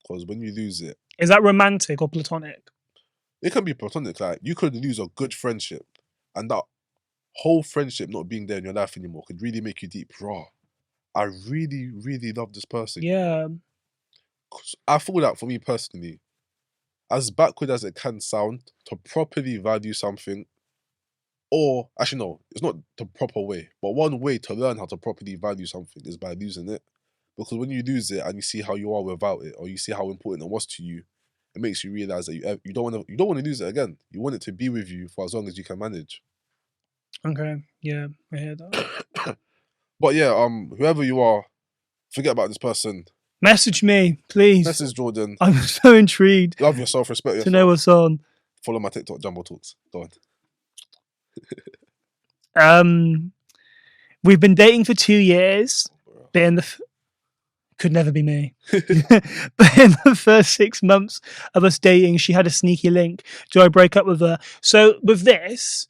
Because when you lose it, Is that romantic or platonic? it can be platonic. Like you could lose a good friendship, and that whole friendship not being there in your life anymore could really make you deep. Raw. I really, really love this person. Yeah. 'Cause I feel that for me personally, as backward as it can sound, to properly value something, or actually no, it's not the proper way, but one way to learn how to properly value something is by losing it. Because when you lose it and you see how you are without it, or you see how important it was to you, it makes you realize that you don't want to lose it again. You want it to be with you for as long as you can manage. Okay. Yeah, I hear that. But yeah, whoever you are, forget about this person. Message me, please. Message Jordan. I'm so intrigued Love yourself, respect yourself. to know what's on. Follow my TikTok, Jumbo Talks. Go on. We've been dating for 2 years. But in the could never be me. But in the first 6 months of us dating, she had a sneaky link. Do I break up with her? So with this,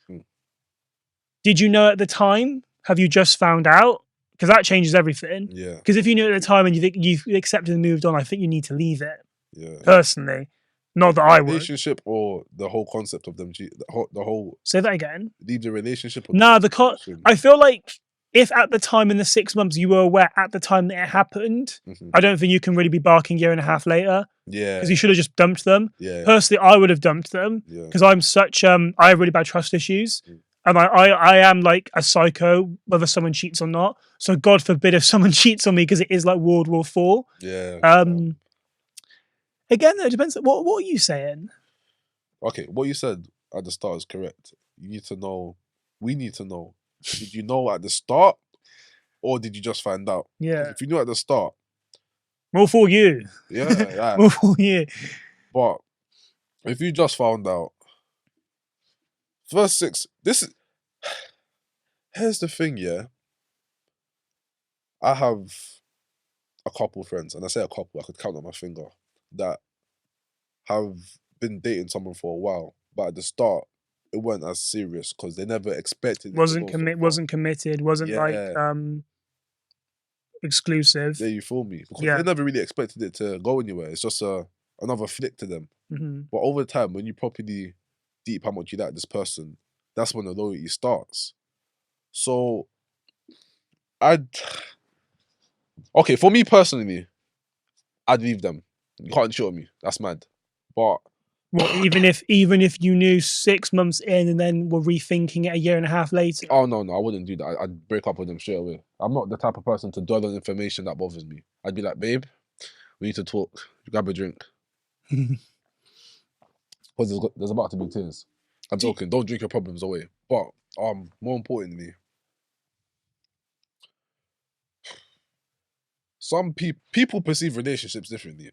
did you know at the time? Have you just found out? Because that changes everything. Yeah. Because if you knew at the time and you've accepted and moved on, I think you need to leave it. Yeah. Personally, not that I would. Relationship or the whole concept of them. The whole. Say that again. Leave the relationship. Nah, I feel like if at the time in the 6 months you were aware at the time that it happened, I don't think you can really be barking 1.5 years later. Yeah. Because you should have just dumped them. Yeah. Personally, I would have dumped them because I'm such I have really bad trust issues. And I am like a psycho, whether someone cheats or not. So God forbid if someone cheats on me, because it is like World War IV. Yeah. Again, though, it depends. What are you saying? Okay, what you said at the start is correct. You need to know. We need to know. Did you know at the start, or did you just find out? Yeah. If you knew at the start, more for you. Yeah. More for you. But if you just found out, first 6. Here's the thing, yeah. I have a couple friends, and I say a couple, I could count on my finger, that have been dating someone for a while, but at the start it weren't as serious because they never expected it wasn't committed, wasn't like exclusive. Yeah, you feel me? Because they never really expected it to go anywhere. It's just another flick to them. But over time, when you properly deep how much you like this person, that's when the loyalty starts. So okay, for me personally, I'd leave them. You can't show me. That's mad. But even if you knew 6 months in and then were rethinking it 1.5 years later. Oh no, I wouldn't do that. I'd break up with them straight away. I'm not the type of person to dwell on information that bothers me. I'd be like, babe, we need to talk. Grab a drink. Because there's about to be tears. I'm joking. Don't drink your problems away. But more importantly, some people perceive relationships differently.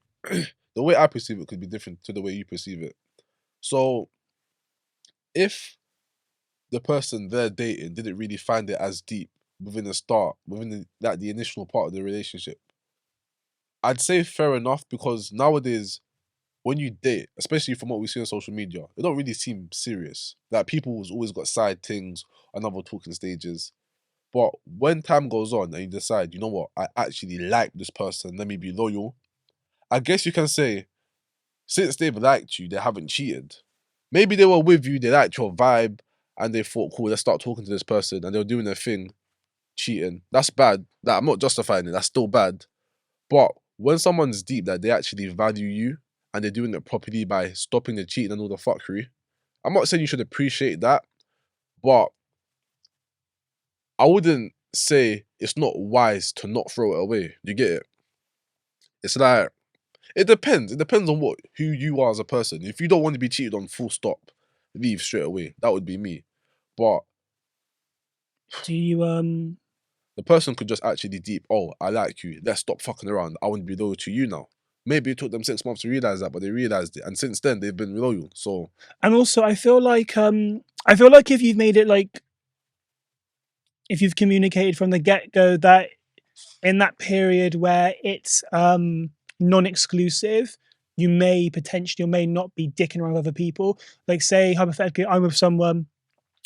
The way I perceive it could be different to the way you perceive it. So, if the person they're dating didn't really find it as deep within the initial part of the relationship, I'd say fair enough, because nowadays, when you date, especially from what we see on social media, it don't really seem serious. Like, people has always got side things and other talking stages. But when time goes on and you decide, you know what, I actually like this person, let me be loyal, I guess you can say, since they've liked you, they haven't cheated. Maybe they were with you, they liked your vibe, and they thought, cool, let's start talking to this person, and they were doing their thing, cheating. That's bad. I'm not justifying it, that's still bad. But when someone's deep, that they actually value you, and they're doing it properly by stopping the cheating and all the fuckery, I'm not saying you should appreciate that, but I wouldn't say it's not wise to not throw it away. You get it? It's like, it depends. It depends on who you are as a person. If you don't want to be cheated on, full stop, leave straight away. That would be me. But do you the person could just actually deep, oh, I like you, let's stop fucking around, I want to be loyal to you now. Maybe it took them 6 months to realise that, but they realised it, and since then they've been loyal. So, and also I feel like if you've made it, like, if you've communicated from the get-go that in that period where it's non-exclusive, you may potentially or may not be dicking around with other people. Like, say hypothetically, I'm with someone,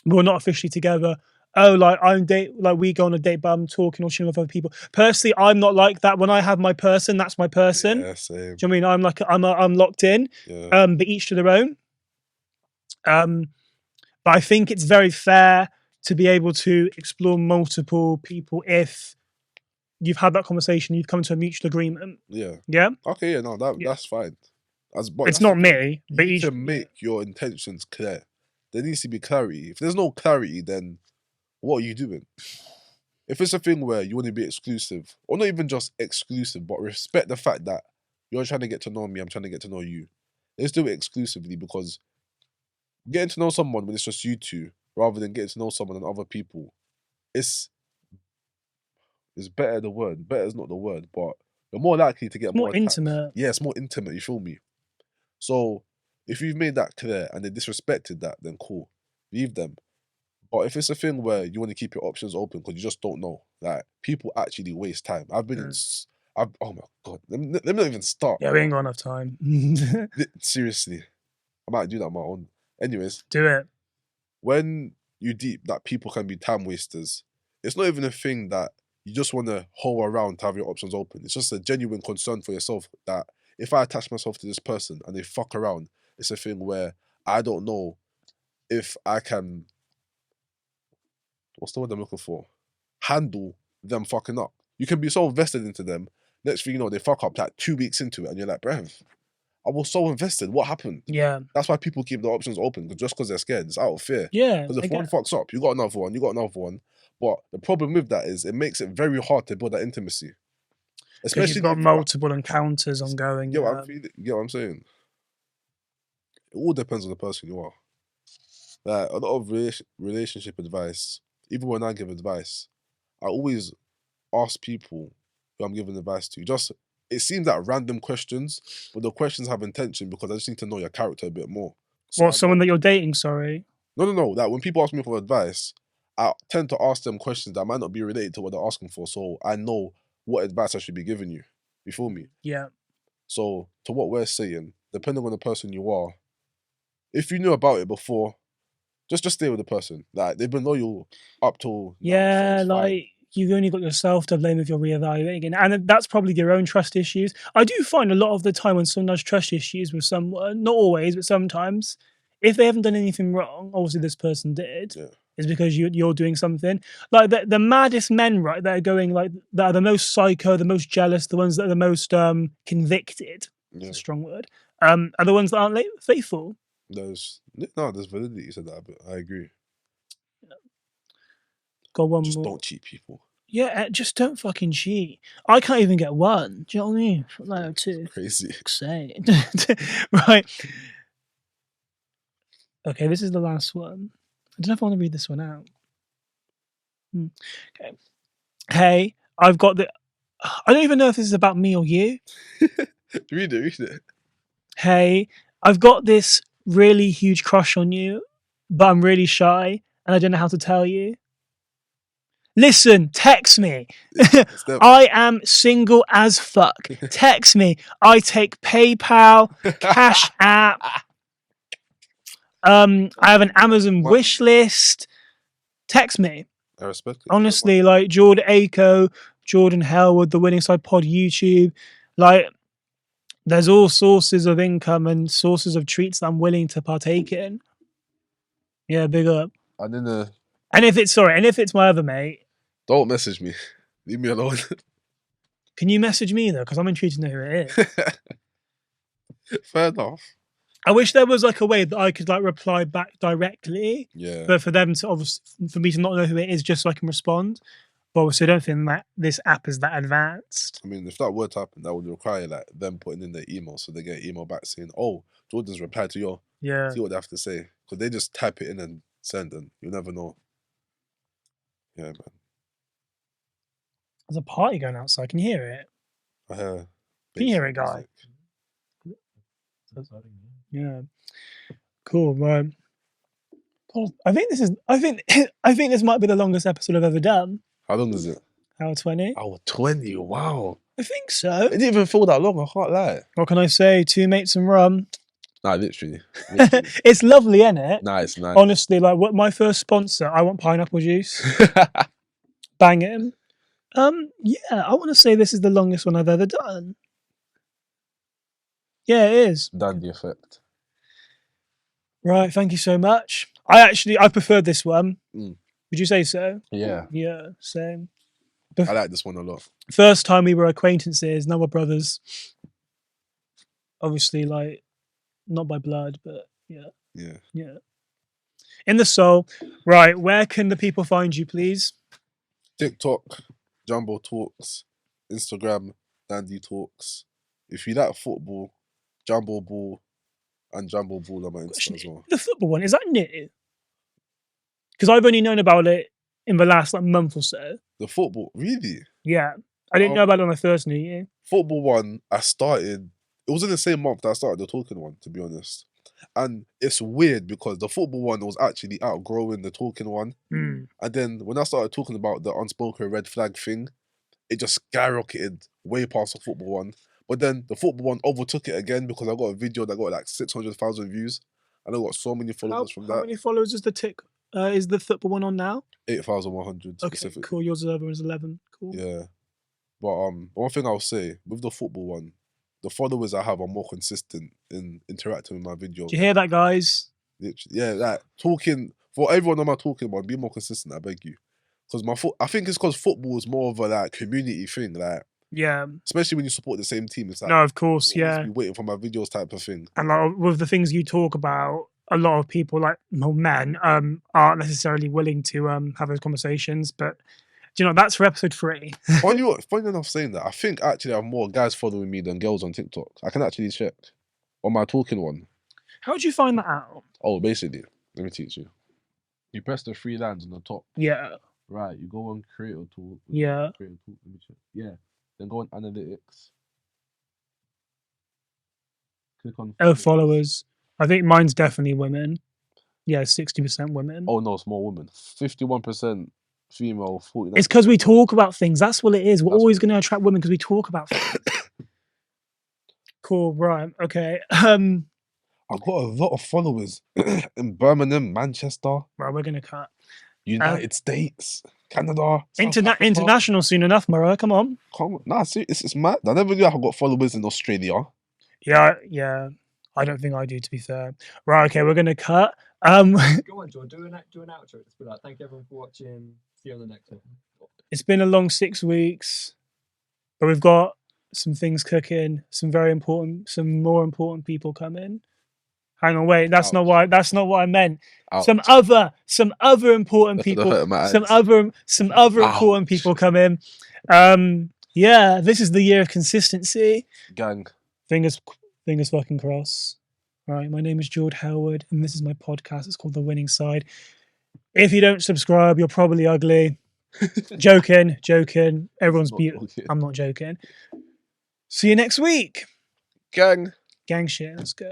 but we're not officially together. Oh, we go on a date, but I'm talking or chilling with other people. Personally, I'm not like that. When I have my person, that's my person. Yeah, same. Do you know what I mean? I'm like I'm locked in. Yeah. But each to their own. But I think it's very fair to be able to explore multiple people if you've had that conversation, you've come to a mutual agreement. Yeah. Yeah. Okay, yeah, no, that's fine. But It's that's not the thing. me, You but need each. to make your intentions clear. There needs to be clarity. If there's no clarity, then what are you doing? If it's a thing where you want to be exclusive, or not even just exclusive, but respect the fact that you're trying to get to know me, I'm trying to get to know you. Let's do it exclusively, because getting to know someone when it's just you two, rather than getting to know someone and other people, it's better the word. Better is not the word, but you're more likely to get More attached. intimate. Yeah, it's more intimate, you feel me? So if you've made that clear and they disrespected that, then cool. Leave them. But if it's a thing where you want to keep your options open because you just don't know, like, people actually waste time. I've been in oh my god, let me not even start. Yeah, we ain't got enough time. Seriously, I might do that on my own. Anyways, Do it. when you deep that people can be time wasters, it's not even a thing that you just want to hoe around to have your options open. It's just a genuine concern for yourself that if I attach myself to this person and they fuck around, it's a thing where I don't know if I can, what's the word I'm looking for? Handle them fucking up. You can be so invested into them. Next thing you know, they fuck up like 2 weeks into it, and you're like, bruv, I was so invested. What happened? Yeah. That's why people keep the options open, just because they're scared. It's out of fear. Yeah. Because if one fucks up, you got another one, you got another one. But the problem with that is it makes it very hard to build that intimacy. Especially you've got multiple encounters ongoing. You get what I'm saying? It all depends on the person you are. Like, a lot of relationship advice, even when I give advice, I always ask people who I'm giving advice to. It seems like random questions, but the questions have intention because I just need to know your character a bit more. So someone that you're dating, sorry? No. Like, when people ask me for advice, I tend to ask them questions that might not be related to what they're asking for, so I know what advice I should be giving you. You feel me? Yeah. So, to what we're saying, depending on the person you are, if you knew about it before, just stay with the person. Like, they've been loyal up till now, Yeah, so like, you've only got yourself to blame if you're reevaluating. And that's probably your own trust issues. I do find a lot of the time when someone has trust issues with someone, not always, but sometimes, if they haven't done anything wrong, obviously this person did, is because you're doing something. Like, the maddest men, right, that are going, like, that are the most psycho, the most jealous, the ones that are the most convicted, that's a strong word, are the ones that aren't faithful. There's validity to that, but I agree. Got one just more. Don't cheat people. Yeah, just don't fucking cheat. I can't even get one. Do you know what I mean? No, two. Crazy. Say right. Okay, this is the last one. I don't know if I want to read this one out. Okay. Hey, I've got the. I don't even know if this is about me or you. Read it. Hey, I've got this really huge crush on you, but I'm really shy and I don't know how to tell you. Listen, text me. I am single as fuck. Text me. I take PayPal, Cash App. I have an Amazon wish list. Text me. I respect it. Honestly, like Jord Aco, Jordan Hellwood, the Winning Side Pod YouTube. Like, there's all sources of income and sources of treats that I'm willing to partake in. Yeah, big up. And if it's my other mate, don't message me. Leave me alone. Can you message me though? Because I'm intrigued to know who it is. Fair enough. I wish there was like a way that I could like reply back directly. Yeah. But for them to obviously, for me to not know who it is, just so I can respond. But obviously, I don't think that this app is that advanced. I mean, if that were to happen, that would require like them putting in their email, so they get an email back saying, "Oh, Jordan's replied to your." Yeah. See what they have to say, because they just type it in and send, and you'll never know. Yeah, man. There's a party going outside. Can you hear it? I hear. Can you hear it, guy? Yeah. Cool, man. I think this might be the longest episode I've ever done. How long is it? Hour 20? Hour 20, wow. I think so. It didn't even feel that long, I can't lie. What can I say? 2 mates and rum. Nah, literally. It's lovely, isn't it? Nice, nice. Honestly, like what my first sponsor, I want pineapple juice. Bang it. Yeah, I want to say this is the longest one I've ever done. Yeah, it is. Dandy effect. Right, thank you so much. I preferred this one. Mm. Would you say so? Yeah. Yeah, same. I like this one a lot. First time we were acquaintances, now we're brothers. Obviously, like, not by blood, but yeah. Yeah. Yeah. In the soul. Right, where can the people find you, please? TikTok, Jumbo Talks. Instagram, Dandy Talks. If you like football, Jumbo Ball and Jumbo Ball on my Insta as well. The football one, is that new? Because I've only known about it in the last like month or so. The football, really? Yeah. I didn't know about it when I first knew you. Football one, I started, it was in the same month that I started the talking one, to be honest. And it's weird because the football one was actually outgrowing the talking one. Mm. And then when I started talking about the unspoken red flag thing, it just skyrocketed way past the football one. But then the football one overtook it again because I got a video that got like 600,000 views. And I got so many followers from that. How many followers is the football one on now? 8,100 Okay, specifically. cool. Yours is 11. Cool. Yeah. But one thing I'll say, with the football one, the followers I have are more consistent in interacting with my videos. Do you hear that, guys? Literally, yeah, like talking, for everyone on my talking one, be more consistent, I beg you. Because I think it's because football is more of a like community thing, like, Yeah. especially when you support the same team. It's like, No, of course, you'll always yeah. be waiting for my videos type of thing. And like with the things you talk about, a lot of people, like men, aren't necessarily willing to have those conversations. But do you know that's for episode 3? Funny enough saying that, I think actually I have more guys following me than girls on TikTok. I can actually check on my talking one. How did you find that out? Oh, basically, let me teach you. You press the 3 lines on the top. Yeah. Right, you go on creator tool. Yeah. Creator tool, let me check. Yeah. Then go on analytics. Click on followers. I think mine's definitely women. Yeah, 60% women. Oh no, it's more women. 51% female, 49%. It's because we talk about things. That's what it is. We're always going to attract women because we talk about things. Cool, right, okay. I've got a lot of followers in Birmingham, Manchester. Right, we're going to cut. United States, Canada, international soon enough, Mara. Come on. Nah, see, it's mad. I never knew I've got followers in Australia. Yeah. I don't think I do, to be fair. Right, okay, we're gonna cut. Go on, Jord. Do an outro. Just be like, thank you everyone for watching. See you on the next one. It's been a long 6 weeks, but we've got some things cooking. Some more important people coming. Hang on, wait. That's not what I meant. Ouch. Some other important people. Some other important people come in. Yeah, this is the year of consistency. Gang. Fingers fucking cross. Right, my name is Jord Howard, and this is my podcast. It's called The Winning Side. If you don't subscribe, you're probably ugly. Joking. Everyone's beautiful. I'm not joking. See you next week. Gang Gang shit. Let's go.